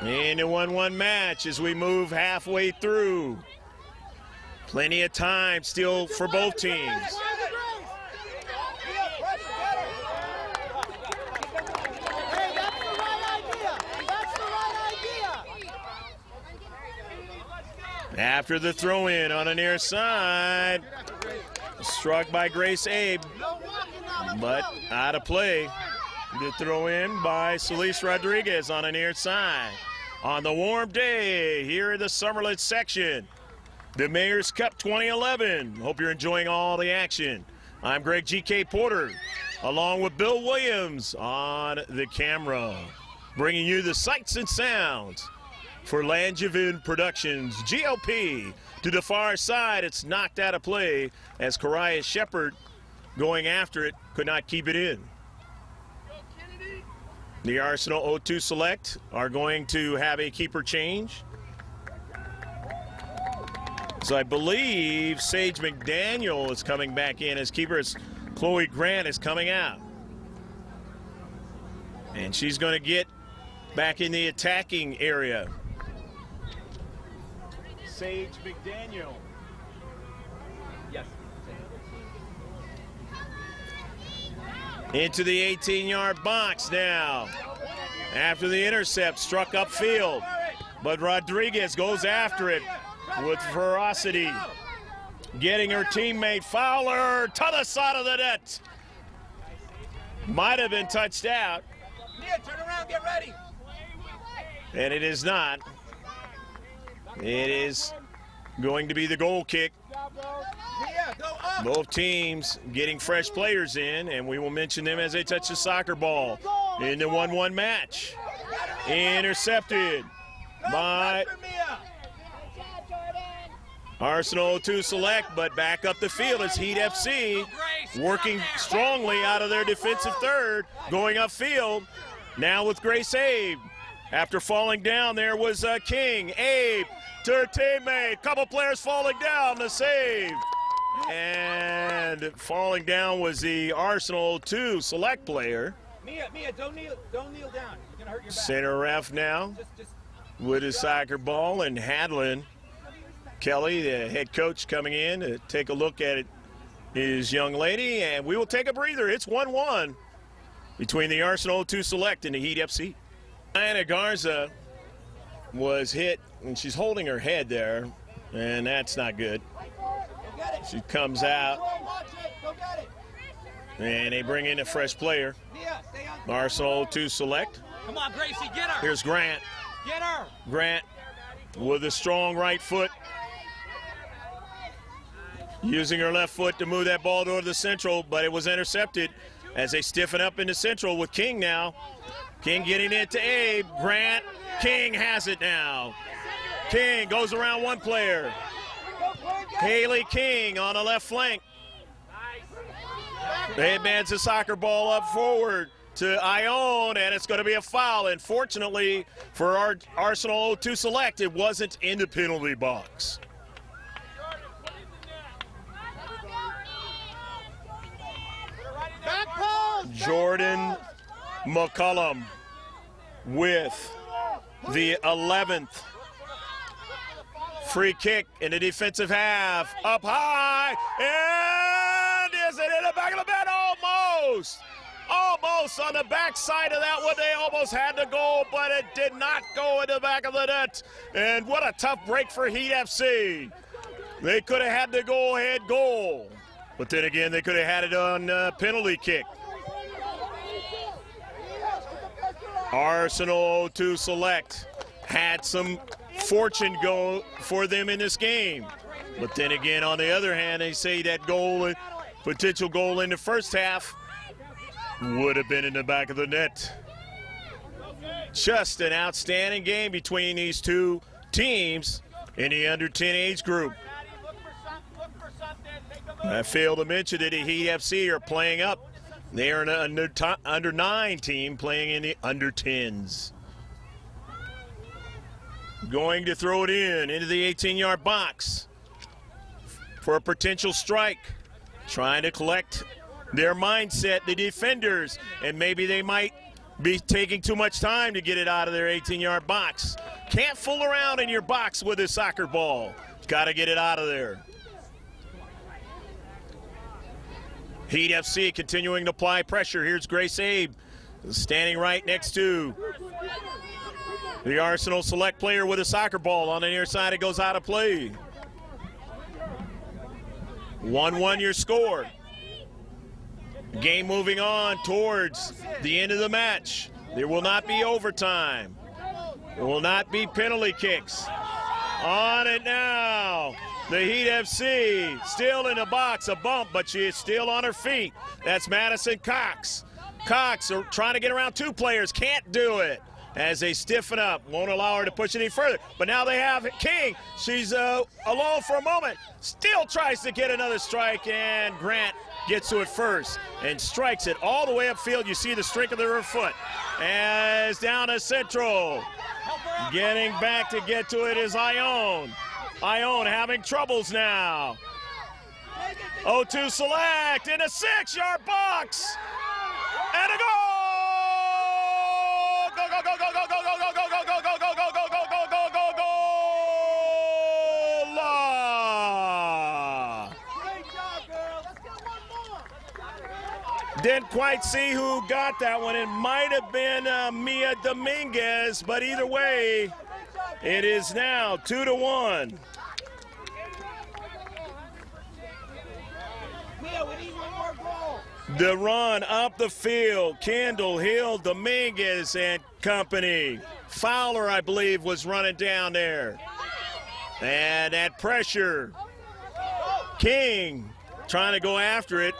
In the 1-1 match as we move halfway through. Plenty of time still for both teams. Hey, that's the right idea. That's the right idea. After the throw-in on the near side, struck by Grace Abe, but out of play. The throw-in by Celeste Rodriguez on the near side. On the warm day here in the Summerlin section, the Mayor's Cup 2011. Hope you're enjoying all the action. I'm Greg G.K. Porter, along with Bill Williams on the camera, bringing you the sights and sounds for Langevin Productions. GLP to the far side. It's knocked out of play as Kariah Shepherd, going after it, could not keep it in. The Arsenal O2 Select are going to have a keeper change. So I believe Sage McDaniel is coming back in as keeper, as Chloe Grant is coming out. And she's going to get back in the attacking area. Sage McDaniel. Yes. Into the 18-yard box now. After the intercept, struck upfield. But Rodriguez goes after it with ferocity. Getting her teammate Fowler to the side of the net. Might have been touched out. Mia, turn around, get ready. And it is not. It is going to be the goal kick. Mia, go up. Both teams getting fresh players in, and we will mention them as they touch the soccer ball in the 1-1 match. Intercepted by Pressure, Mia. Arsenal 2 Select, but back up the field as Heat FC working strongly out of their defensive third, going upfield. Now with Grace Abe. After falling down, there was King. Abe to her teammate. Couple players falling down, the save. And falling down was the Arsenal 2 Select player. Mia, don't kneel down. You're gonna hurt your back. Center ref now Just with his soccer ball, and Hadlin. Kelly, the head coach, coming in to take a look at it his young lady, and we will take a breather. It's 1-1 between the Arsenal 2 Select and the Heat FC. Diana Garza was hit, and she's holding her head there, and that's not good. She comes out, and they bring in a fresh player. Arsenal 2 Select. Come on, Gracie, get her. Here's Grant. Get her. Grant with a strong right foot. Using her left foot to move that ball toward the central, but it was intercepted as they stiffen up in the central with King now. King getting it to Abe. Grant. King has it now. King goes around one player. Haley King on the left flank. They advance the soccer ball up forward to Ione, and it's going to be a foul. And fortunately for our Arsenal 2 Select, it wasn't in the penalty box. Jordan McCullum with the 11th free kick in the defensive half. Up high, and is it in the back of the net? Almost. Almost on the backside of that one. They almost had the goal, but it did not go in the back of the net. And what a tough break for Heat FC. They could have had the go-ahead goal, but then again, they could have had it on penalty kick. Arsenal 2 Select had some fortune go for them in this game. But then again, on the other hand, they say that goal, potential goal in the first half, would have been in the back of the net. Just an outstanding game between these two teams in the under-10 age group. I failed to mention that the Heat FC are playing up. They are an under-9 team playing in the under-10s. Going to throw it into the 18-yard box for a potential strike. Trying to collect their mindset, the defenders, and maybe they might be taking too much time to get it out of their 18-yard box. Can't fool around in your box with a soccer ball. Got to get it out of there. Heat FC continuing to apply pressure. Here's Grace Abe standing right next to the Arsenal Select player with a soccer ball. On the near side, it goes out of play. 1-1 your score. Game moving on towards the end of the match. There will not be overtime. There will not be penalty kicks. On it now. The Heat FC still in the box, a bump, but she is still on her feet. That's Madison Cox. Cox are trying to get around two players, can't do it as they stiffen up. Won't allow her to push any further, but now they have King. She's alone for a moment, still tries to get another strike, and Grant gets to it first and strikes it all the way upfield. You see the strength of her foot. As down to central. Getting back to get to it is Ione. Ione having troubles now. 0-2 Select in a 6-yard box. And a goal! Go, go, go, go, go, go, go, go, go, go, go, go, go, go, go, go, go, go, go, go! Great job, girl. Let's get one more. Didn't quite see who got that one. It might have been Mia Dominguez, but either way, it is now 2-1. Mia, we need one more goal. The run up the field, Kendall, Hill, Dominguez, and company. Fowler, I believe, was running down there. And that pressure. King trying to go after it.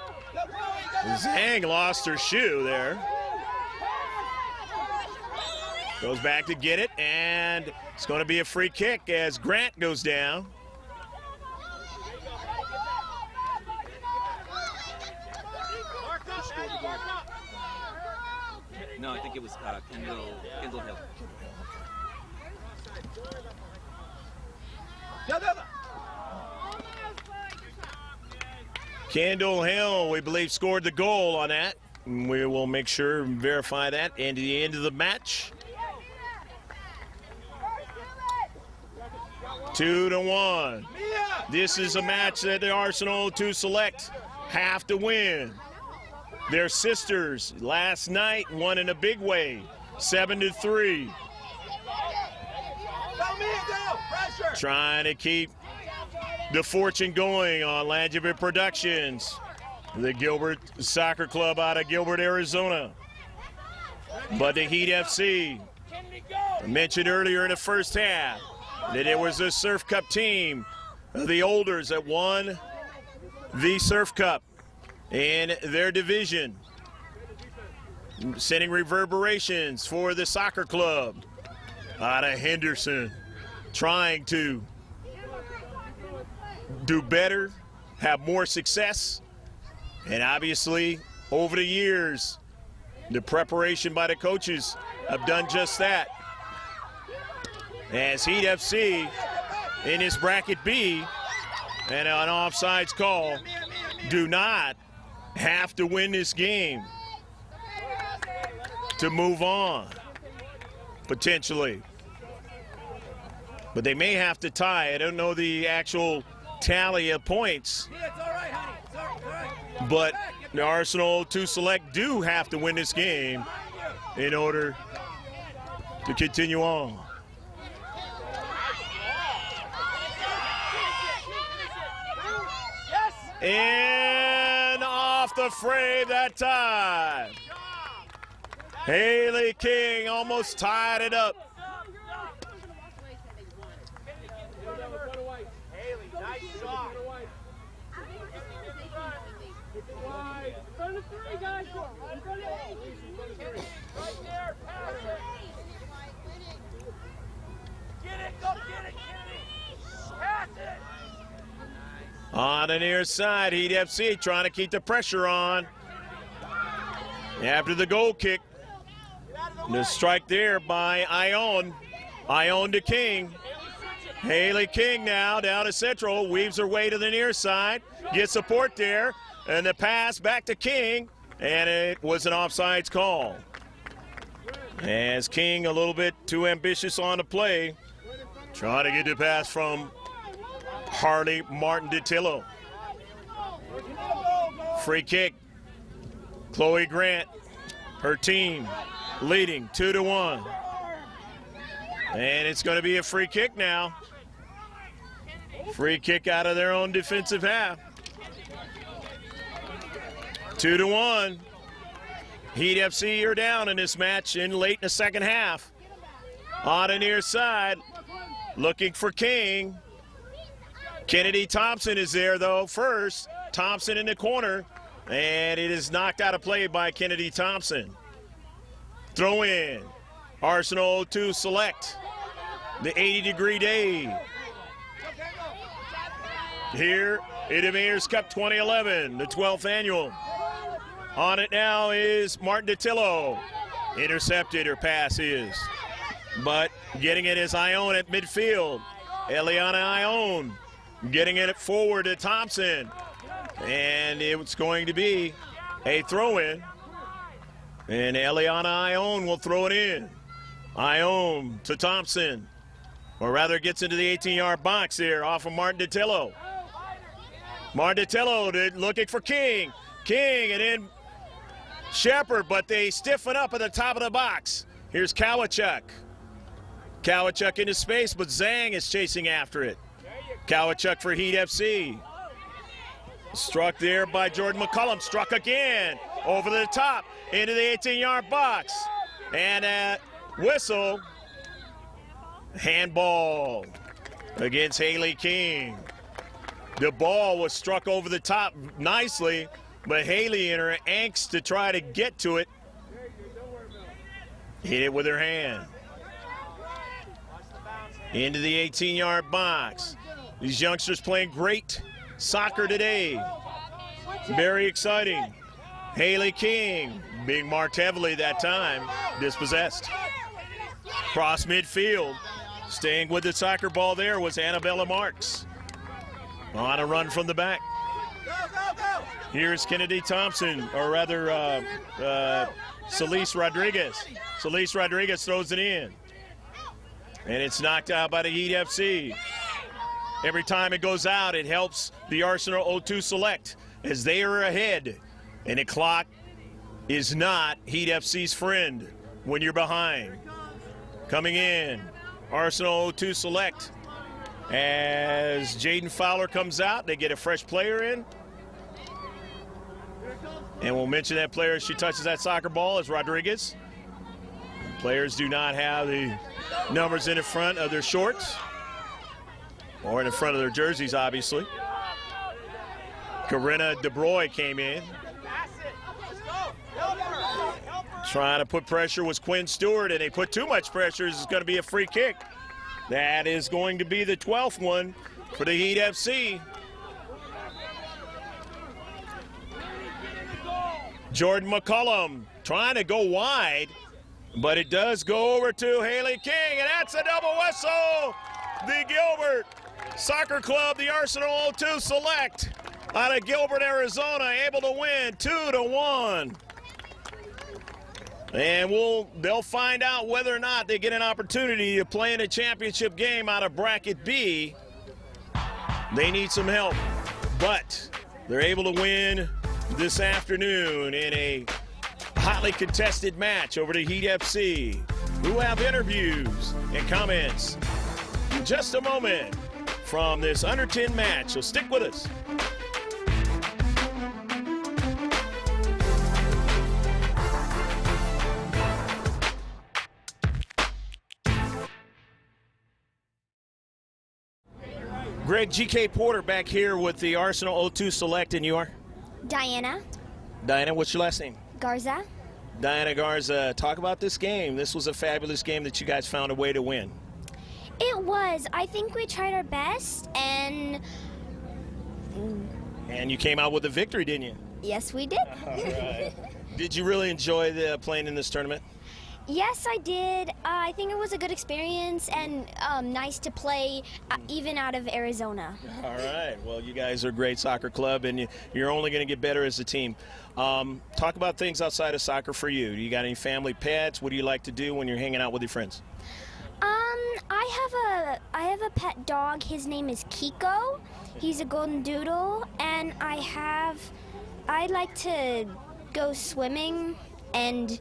Zhang lost her shoe there. Goes back to get it, and it's going to be a free kick as Grant goes down. No, I think it was Kendall Hill. Kendall Hill, we believe, scored the goal on that. We will make sure and verify that into the end of the match. 2-1. This is a match that the Arsenal 2 Select have to win. Their sisters last night won in a big way, 7-3. Go, Mia, go! Pressure! Trying to keep the fortune going on Langevin Productions, the Gilbert Soccer Club out of Gilbert, Arizona. But the Heat FC, I mentioned earlier in the first half that it was a Surf Cup team, the Olders, that won the Surf Cup in their division, sending reverberations for the soccer club out of Henderson, trying to do better, have more success, and obviously over the years the preparation by the coaches have done just that. As Heat FC in this bracket B, and an offsides call, do not have to win this game to move on, potentially. But they may have to tie. I don't know the actual tally of points, Mia, it's all right, honey. It's all right. but the Arsenal 2 Select do have to win this game in order to continue on. And off the frame that time. Haley King almost tied it up. Haley, nice shot. Front of three, guys. Front of eight. Right there, pass it. Get it, go get it, Kennedy. Pass it. On the near side, Heat FC trying to keep the pressure on. After the goal kick, the strike there by Ione. Ione to King. Haley King now down to Central, weaves her way to the near side, gets support there, and the pass back to King, and it was an offsides call. As King a little bit too ambitious on the play, trying to get the pass from Harley Martin DiTillo. Free kick. Chloe Grant, her team leading 2-1. And it's going to be a free kick now. Free kick out of their own defensive half. 2-1. Heat FC are down in this match in late in the second half. On the near side, looking for King. Kennedy Thompson is there, though, first. Thompson in the corner, and it is knocked out of play by Kennedy Thompson. Throw in. Arsenal 2 Select. The 80-degree day. Here in the Mayor's Cup 2011, the 12th annual. On it now is Martin DiTillo. Intercepted, her pass is. But getting it is Ione at midfield. Eliana Ione getting it forward to Thompson. And it's going to be a throw-in. And Eliana Ione will throw it in. Ione to Thompson. Or rather gets into the 18-yard box here off of Martin DiTillo. Martin DiTillo looking for King. King and then Shepard, but they stiffen up at the top of the box. Here's Kowachuk. Kowachuk into space, but Zhang is chasing after it. Kowachuk for Heat FC. Struck there by Jordan McCullum. Struck again over the top into the 18-yard box. And a whistle. Handball against Haley King. The ball was struck over the top nicely, but Haley in her angst to try to get to it hit it with her hand. Into the 18-yard box. These youngsters playing great soccer today. Very exciting. Haley King being marked heavily that time, dispossessed. Cross midfield. Staying with the soccer ball there was Annabella Marks. On a run from the back. Go, go, go! Here's Kennedy Thompson, or rather Celeste Rodriguez. Celeste Rodriguez throws it in. And it's knocked out by the Heat FC. Every time it goes out, it helps the Arsenal 02 Select as they are ahead. And the clock is not Heat FC's friend when you're behind. Coming in, Arsenal to select. As Jaden Fowler comes out, they get a fresh player in. And we'll mention that player as she touches that soccer ball is Rodriguez. Players do not have the numbers in the front of their shorts or in the front of their jerseys, obviously. Corinna DeBroy came in. Trying to put pressure was Quinn Stewart, and they put too much pressure. It's going to be a free kick. That is going to be the 12th one for the Heat FC. Jordan McCullum trying to go wide, but it does go over to Haley King, and that's a double whistle. The Gilbert Soccer Club, the Arsenal 02 select out of Gilbert, Arizona, able to win 2-1. And they'll find out whether or not they get an opportunity to play in a championship game out of bracket B. They need some help, but they're able to win this afternoon in a hotly contested match over to Heat FC. We'll have interviews and comments in just a moment from this under 10 match, so stick with us. Greg G.K. Porter back here with the Arsenal 02 select, and you are? Diana Diana, what's your last name? Garza. Diana Garza, talk about this game. This was a fabulous game that you guys found a way to win. It was. I think we tried our best, and you came out with a victory, didn't you? yes, we did. All right. Did you really enjoy playing in this tournament? Yes, I did. I think it was a good experience and nice to play even out of Arizona. All right. Well, you guys are a great soccer club, and you're only going to get better as a team. Talk about things outside of soccer for you. Do you got any family pets? What do you like to do when you're hanging out with your friends? I have a pet dog. His name is Kiko. He's a golden doodle, and I like to go swimming, and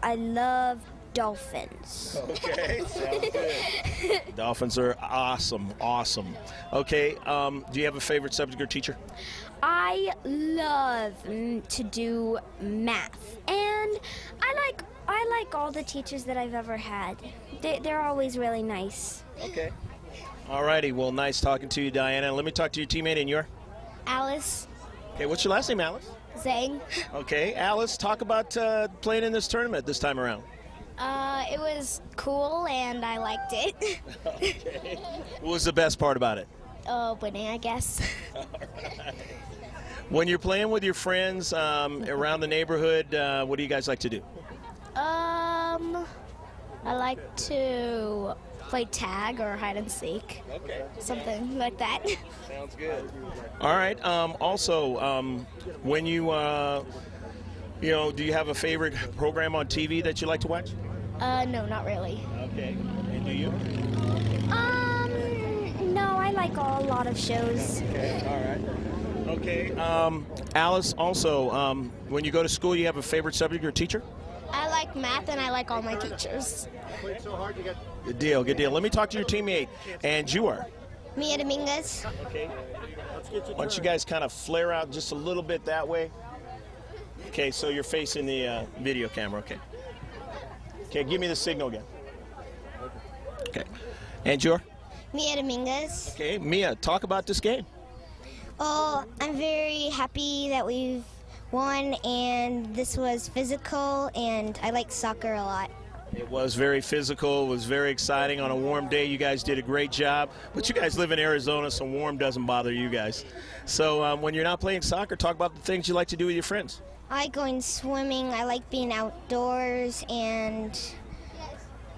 I love dolphins. Okay, sounds good. Dolphins are awesome. Okay, do you have a favorite subject or teacher? I love to do math, and I like all the teachers that I've ever had. They're always really nice. Okay. All righty. Well, nice talking to you, Diana. Let me talk to your teammate, and your? Alice. Okay, what's your last name, Alice? Zhang. Okay, Alice, talk about playing in this tournament this time around. It was cool, and I liked it. Okay. What was the best part about it? Winning, I guess. When you're playing with your friends around the neighborhood, what do you guys like to do? I like to play tag or hide and seek. Okay. Something like that. Sounds good. All right. Also, when you, do you have a favorite program on TV that you like to watch? No, not really. Okay. And do you? No, I like a lot of shows. Okay. All right. Okay. Alice, also, when you go to school, you have a favorite subject or teacher? I like math, and I like all my teachers. Good deal. Let me talk to your teammate. And you are? Mia Dominguez. Okay. Why don't you guys kind of flare out just a little bit that way? Okay, so you're facing the video camera, okay. Okay, give me the signal again. Okay. And your? Mia Dominguez. Okay, Mia, talk about this game. Oh, I'm very happy that we've won, and this was physical, and I like soccer a lot. It was very physical. It was very exciting on a warm day. You guys did a great job. But you guys live in Arizona, so warm doesn't bother you guys. So when you're not playing soccer, talk about the things you like to do with your friends. I like going swimming. I like being outdoors, and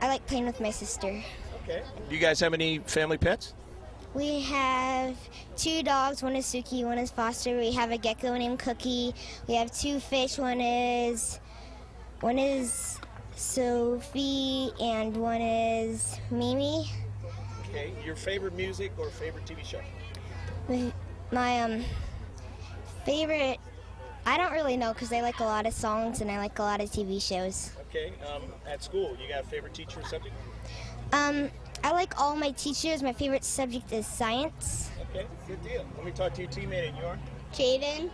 I like playing with my sister. Okay. Do you guys have any family pets? We have 2 dogs. One is Suki, one is Foster. We have a gecko named Cookie. We have 2 fish. One is Sophie, and one is Mimi. Okay, your favorite music or favorite TV show? My favorite, I don't really know because I like a lot of songs and I like a lot of TV shows. Okay, at school, you got a favorite teacher or subject? I like all my teachers. My favorite subject is science. Okay, good deal. Let me talk to your teammate, and you are? Jaden.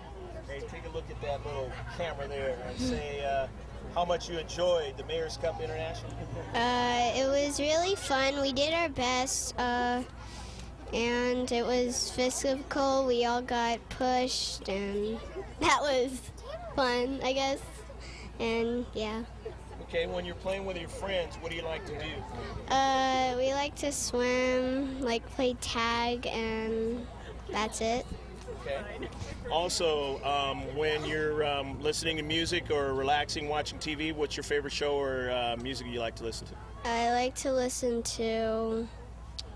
Hey, take a look at that little camera there and say how much you enjoyed the Mayor's Cup International. It was really fun. We did our best, and it was physical. We all got pushed, and that was fun, I guess. And yeah. Okay, when you're playing with your friends, what do you like to do? We like to swim, like play tag, and that's it. Okay. Also, when you're listening to music or relaxing, watching TV, what's your favorite show or music you like to listen to? I like to listen to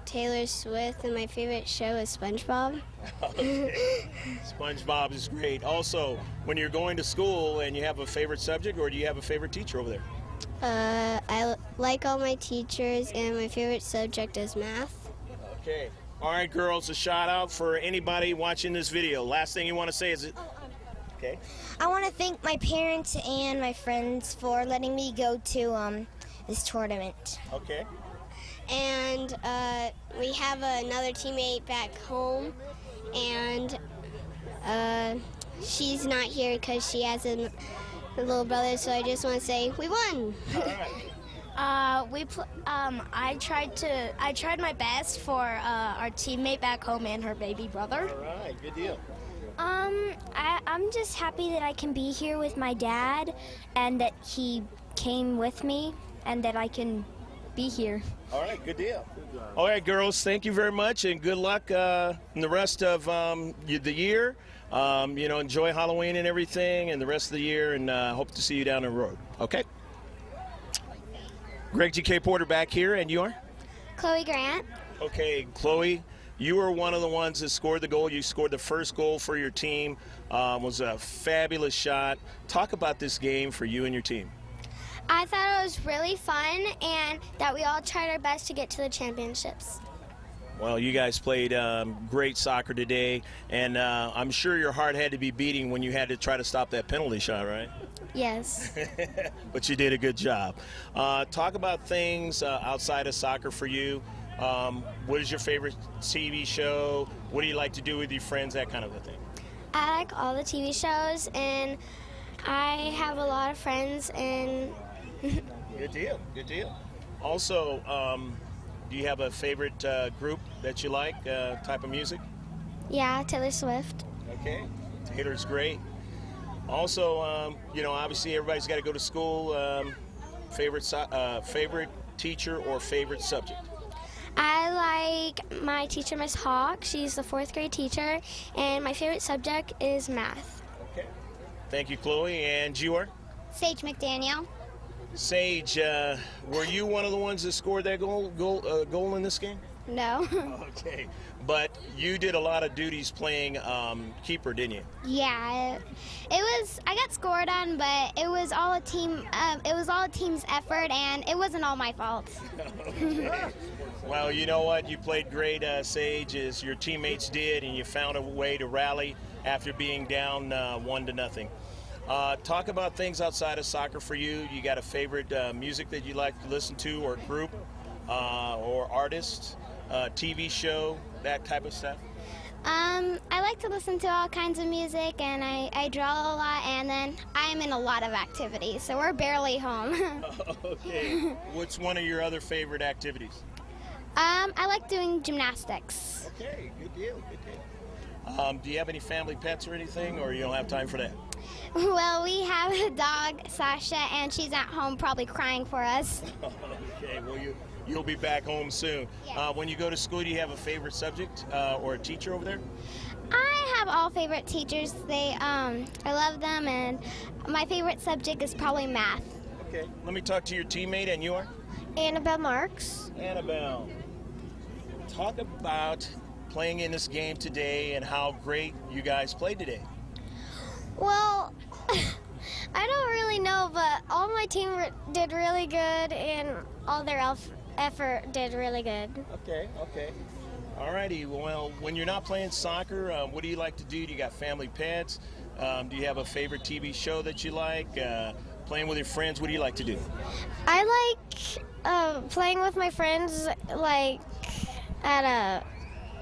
Taylor Swift, and my favorite show is SpongeBob. Okay. SpongeBob is great. Also, when you're going to school and you have a favorite subject, or do you have a favorite teacher over there? I like all my teachers, and my favorite subject is math. Okay. All right, girls, a shout out for anybody watching this video. Last thing you want to say is it? Okay. I want to thank my parents and my friends for letting me go to this tournament. Okay. And we have another teammate back home, and she's not here because she has a little brother, so I just want to say we won. All right. I tried my best for our teammate back home and her baby brother. All right, good deal. I'm just happy that I can be here with my dad, and that he came with me, and that I can be here. All right, good deal. All right, girls, thank you very much, and good luck in the rest of the year. Enjoy Halloween and everything, and the rest of the year, and hope to see you down the road. Okay. Greg G.K. Porter back here, and you are? Chloe Grant. Okay, Chloe, you were one of the ones that scored the goal. You scored the first goal for your team. Was a fabulous shot. Talk about this game for you and your team. I thought it was really fun, and that we all tried our best to get to the championships. Well, you guys played great soccer today, and I'm sure your heart had to be beating when you had to try to stop that penalty shot, right? Yes. But you did a good job. Talk about things outside of soccer for you. What is your favorite TV show? What do you like to do with your friends, that kind of a thing? I like all the TV shows, and I have a lot of friends, and Good deal, good deal. Also, do you have a favorite group that you like, type of music? yeah, Taylor Swift. Okay, Taylor's great. Also, obviously everybody's got to go to school. Favorite teacher or favorite subject? I like my teacher, Miss Hawk. She's the 4th grade teacher, and my favorite subject is math. Okay. Thank you, Chloe. And you are? Sage McDaniel. Sage, were you one of the ones that scored that goal in this game? No. Okay. But you did a lot of duties playing keeper, didn't you? Yeah, I got scored on, but it was all a team. It was all a team's effort, and it wasn't all my fault. Okay. Well, you know what? You played great, Sage, as your teammates did, and you found a way to rally after being down 1-0. Talk about things outside of soccer for you. You got a favorite music that you like to listen to, or group, or artist, TV show, that type of stuff? I like to listen to all kinds of music, and I draw a lot, and then I'm in a lot of activities, so we're barely home. Okay. What's one of your other favorite activities? I like doing gymnastics. Okay, good deal, good deal. Do you have any family pets or anything, or you don't have time for that? Well, we have a dog, Sasha, and she's at home probably crying for us. Okay, well, you'll be back home soon. Yeah. When you go to school, do you have a favorite subject or a teacher over there? I have all favorite teachers. I love them, and my favorite subject is probably math. Okay, let me talk to your teammate, and you are? Annabelle Marks. Annabelle, talk about playing in this game today and how great you guys played today. Well, I don't really know, but all my team did really good in all their effort did really good. Okay. All righty. Well, when you're not playing soccer, what do you like to do? Do you got family pets? Do you have a favorite TV show that you like? Playing with your friends, what do you like to do? I like playing with my friends, like at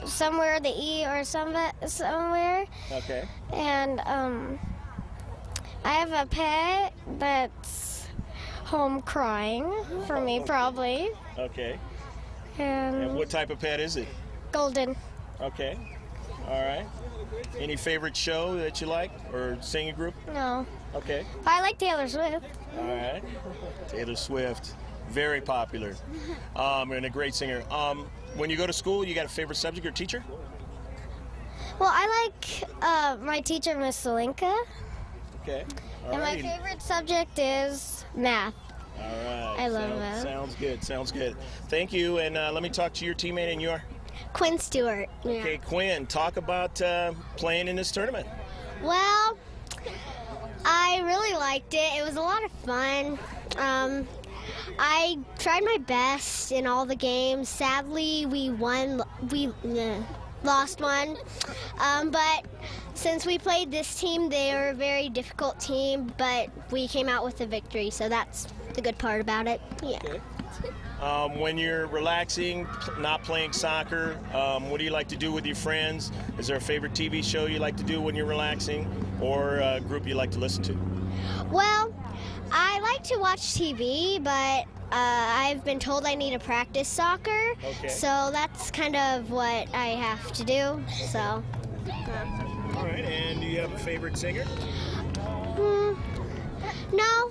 somewhere to eat or somewhere. Okay. And I have a pet that's home crying for me, probably. Okay. And And what type of pet is it? golden. Okay. All right. Any favorite show that you like or singing group? No. Okay. I like Taylor Swift. All right. Taylor Swift, very popular, and a great singer. When you go to school, you got a favorite subject or teacher? Well, I like my teacher, Miss Salinka. Okay. All And my right. favorite subject is math. All right. I love that. Sounds good. Thank you. And let me talk to your teammate, and you are? Quinn Stewart. Okay, Quinn, talk about playing in this tournament. Well, I really liked it. It was a lot of fun. I tried my best in all the games. Sadly, we lost one. But since we played this team, they were a very difficult team, but we came out with a victory, so that's the good part about it. Yeah. Okay. When you're relaxing, not playing soccer, what do you like to do with your friends? Is there a favorite TV show you like to do when you're relaxing, or a group you like to listen to? Well, I like to watch TV, but I've been told I need to practice soccer. Okay. So that's kind of what I have to do. So. All right, and do you have a favorite singer? No.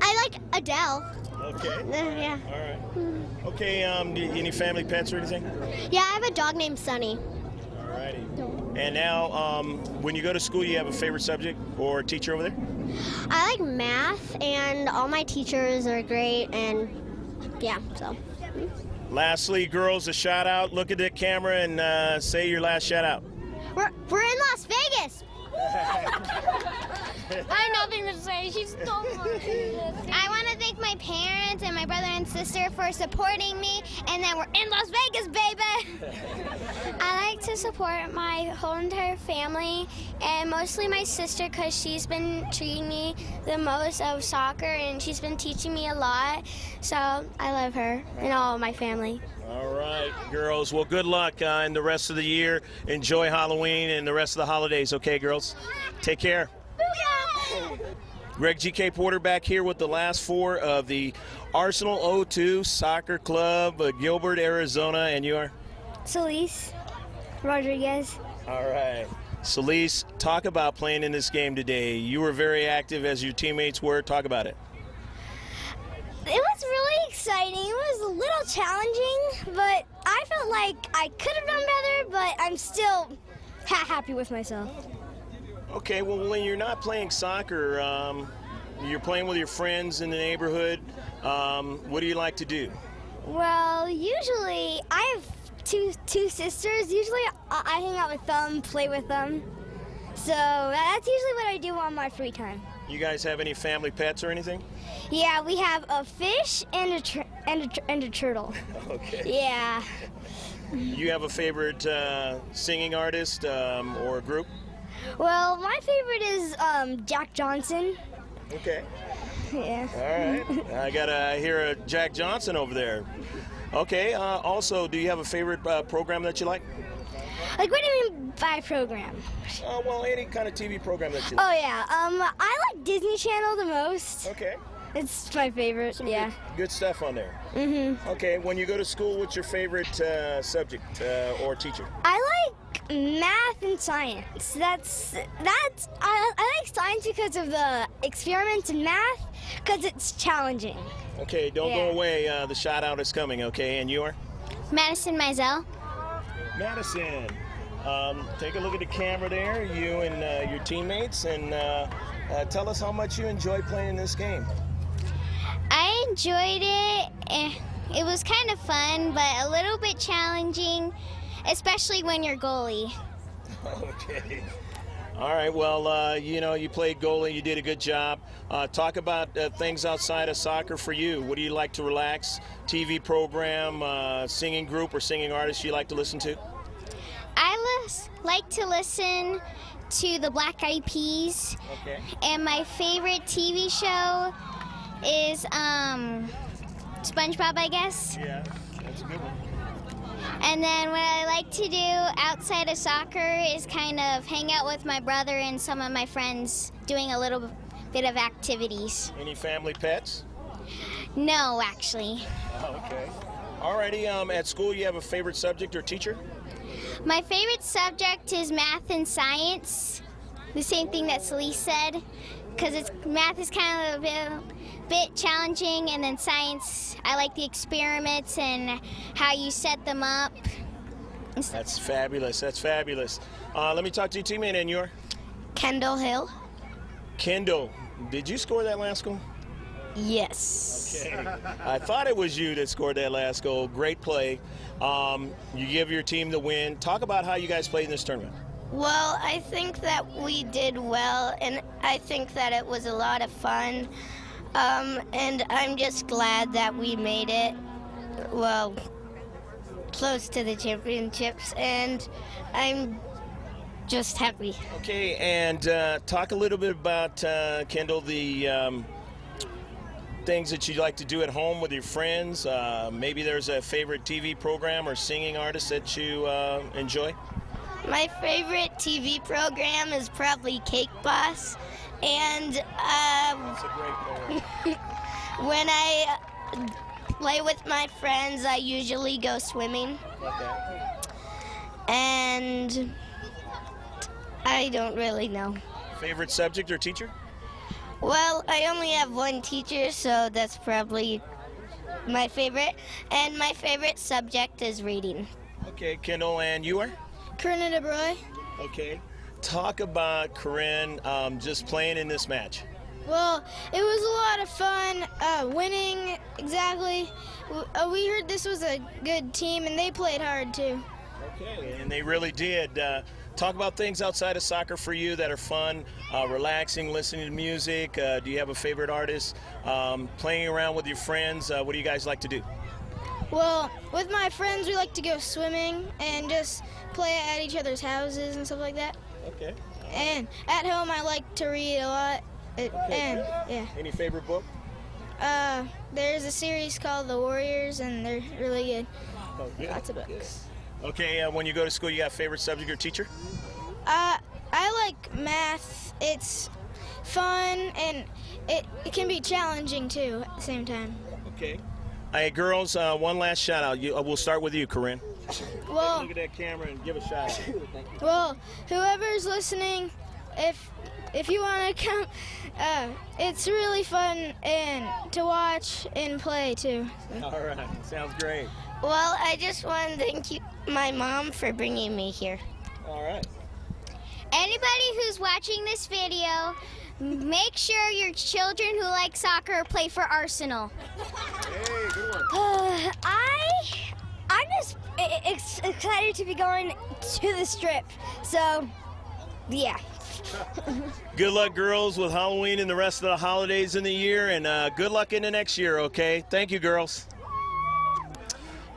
I like Adele. Okay. Yeah. All right. Okay, any family pets or anything? Yeah, I have a dog named Sunny. All righty. And now, when you go to school, you have a favorite subject or teacher over there? I like math, and all my teachers are great, and yeah, so. Lastly, girls, a shout out. Look at the camera and say your last shout out. We're in Las Vegas. I have nothing to say. She stole mine. I want to thank my parents and my brother and sister for supporting me, and then we're in Las Vegas, baby. I like to support my whole entire family and mostly my sister because she's been treating me the most of soccer and she's been teaching me a lot. So I love her and all of my family. All right, girls. Well, good luck in the rest of the year. Enjoy Halloween and the rest of the holidays, okay, girls? Take care. Greg G.K. Porter back here with the last four of the Arsenal O2 Soccer Club, Gilbert, Arizona, and you are? Celise Rodriguez. All right. Celise, talk about playing in this game today. You were very active as your teammates were. Talk about it. It was really exciting. It was a little challenging, but I felt like I could have done better, but I'm still happy with myself. Okay, well, when you're not playing soccer, you're playing with your friends in the neighborhood. What do you like to do? Well, usually I have two sisters. Usually I hang out with them, play with them. So that's usually what I do on my free time. You guys have any family pets or anything? Yeah, we have a fish and a turtle. Okay. Yeah. You have a favorite singing artist or group? Well, my favorite is Jack Johnson. Okay. Yeah. All right. I gotta hear a Jack Johnson over there. Okay. Also, do you have a favorite program that you like? Like, what do you mean by program? Well, any kind of TV program that you like. Oh yeah. I like Disney Channel the most. Okay. It's my favorite. Some Yeah. good stuff on there. Mhm. Okay. When you go to school, what's your favorite subject or teacher? I like math and science. I like science because of the experiments in math, because it's challenging. Okay. Don't go Yeah. away. The shout out is coming. Okay. And you are? Madison Mizell. Madison. Take a look at the camera there, you and your teammates, and tell us how much you enjoy playing this game. I enjoyed it. It was kind of fun, but a little bit challenging, especially when you're goalie. Okay. All right, well, you played goalie. You did a good job. Talk about things outside of soccer for you. What do you like to relax? TV program, singing group, or singing artist you like to listen to? I like to listen to the Black Eyed Peas. Okay. And my favorite TV show is SpongeBob, I guess. Yeah, that's a good one. And then what I like to do outside of soccer is kind of hang out with my brother and some of my friends doing a little bit of activities. Any family pets? No, actually. Okay. Alrighty, at school you have a favorite subject or teacher? My favorite subject is math and science. The same thing that Celeste said, because math is kind of a bit challenging, and then science, I like the experiments and how you set them up. That's fabulous. That's fabulous. Let me talk to your teammate, and your? Kendall Hill. Kendall, did you score that last goal? Yes. Okay. I thought it was you that scored that last goal. Great play. You give your team the win. Talk about how you guys played in this tournament. Well, I think that we did well, and I think that it was a lot of fun. And I'm just glad that we made it, well, close to the championships, and I'm just happy. Okay, and talk a little bit about, Kendall, the things that you like to do at home with your friends. Maybe there's a favorite TV program or singing artist that you enjoy? My favorite TV program is probably Cake Boss, and That's a great player. when I play with my friends, I usually go swimming, Okay. and I don't really know. Favorite subject or teacher? Well, I only have one teacher, so that's probably my favorite, and my favorite subject is reading. Okay, Kendall, and you are? Corinne DeBroy. Okay. Talk about Corinne just playing in this match. Well, it was a lot of fun winning, exactly. We heard this was a good team, and they played hard, too. Okay, and they really did. Talk about things outside of soccer for you that are fun, relaxing, listening to music. Do you have a favorite artist? Playing around with your friends. What do you guys like to do? Well, with my friends, we like to go swimming and just play at each other's houses and stuff like that. Okay. And at home, I like to read a lot. And yeah, Any favorite book? there's a series called The Warriors, and they're really good. Oh, good. Lots of books. Okay, when you go to school, you got a favorite subject or teacher? I like math. It's fun, and it can be challenging too at the same time. Okay. Hey, girls, one last shout out. We'll start with you, Corinne. Well, Look at that camera and give a shout out. well, whoever's listening, if you want to come, it's really fun and to watch and play too. All right, sounds great. Well, I just want to thank my mom for bringing me here. All right. Anybody who's watching this video, make sure your children who like soccer play for Arsenal. Hey, good one. I'm just excited to be going to the strip. So, yeah. Good luck, girls, with Halloween and the rest of the holidays in the year, and good luck in the next year, okay? Thank you, girls.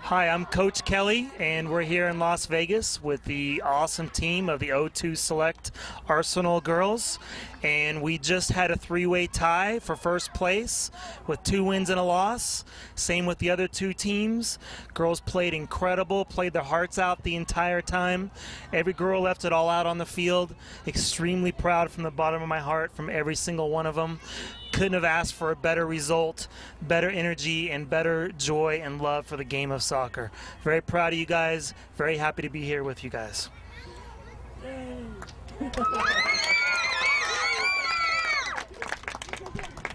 Hi, I'm Coach Kelly, and we're here in Las Vegas with the awesome team of the O2 Select Arsenal girls. And we just had a three-way tie for first place with 2 wins and a loss. Same with the other 2 teams. Girls played incredible, played their hearts out the entire time. Every girl left it all out on the field. Extremely proud from the bottom of my heart from every single one of them. Couldn't have asked for a better result, better energy, and better joy and love for the game of soccer. Very proud of you guys. Very happy to be here with you guys.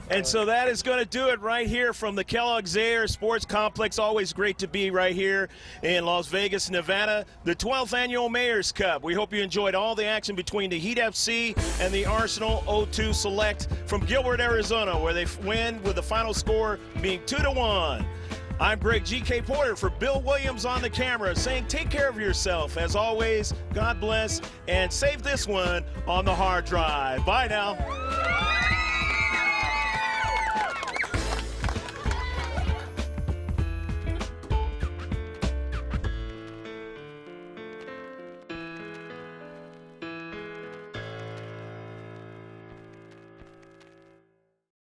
And so that is going to do it right here from the Kellogg-Zaire Sports Complex. Always great to be right here in Las Vegas, Nevada. The 12th Annual Mayor's Cup. We hope you enjoyed all the action between the Heat FC and the Arsenal O2 Select from Gilbert, Arizona, where they win with the final score being 2-1. I'm Greg G.K. Porter for Bill Williams on the camera saying take care of yourself. As always, God bless, and save this one on the hard drive. Bye now.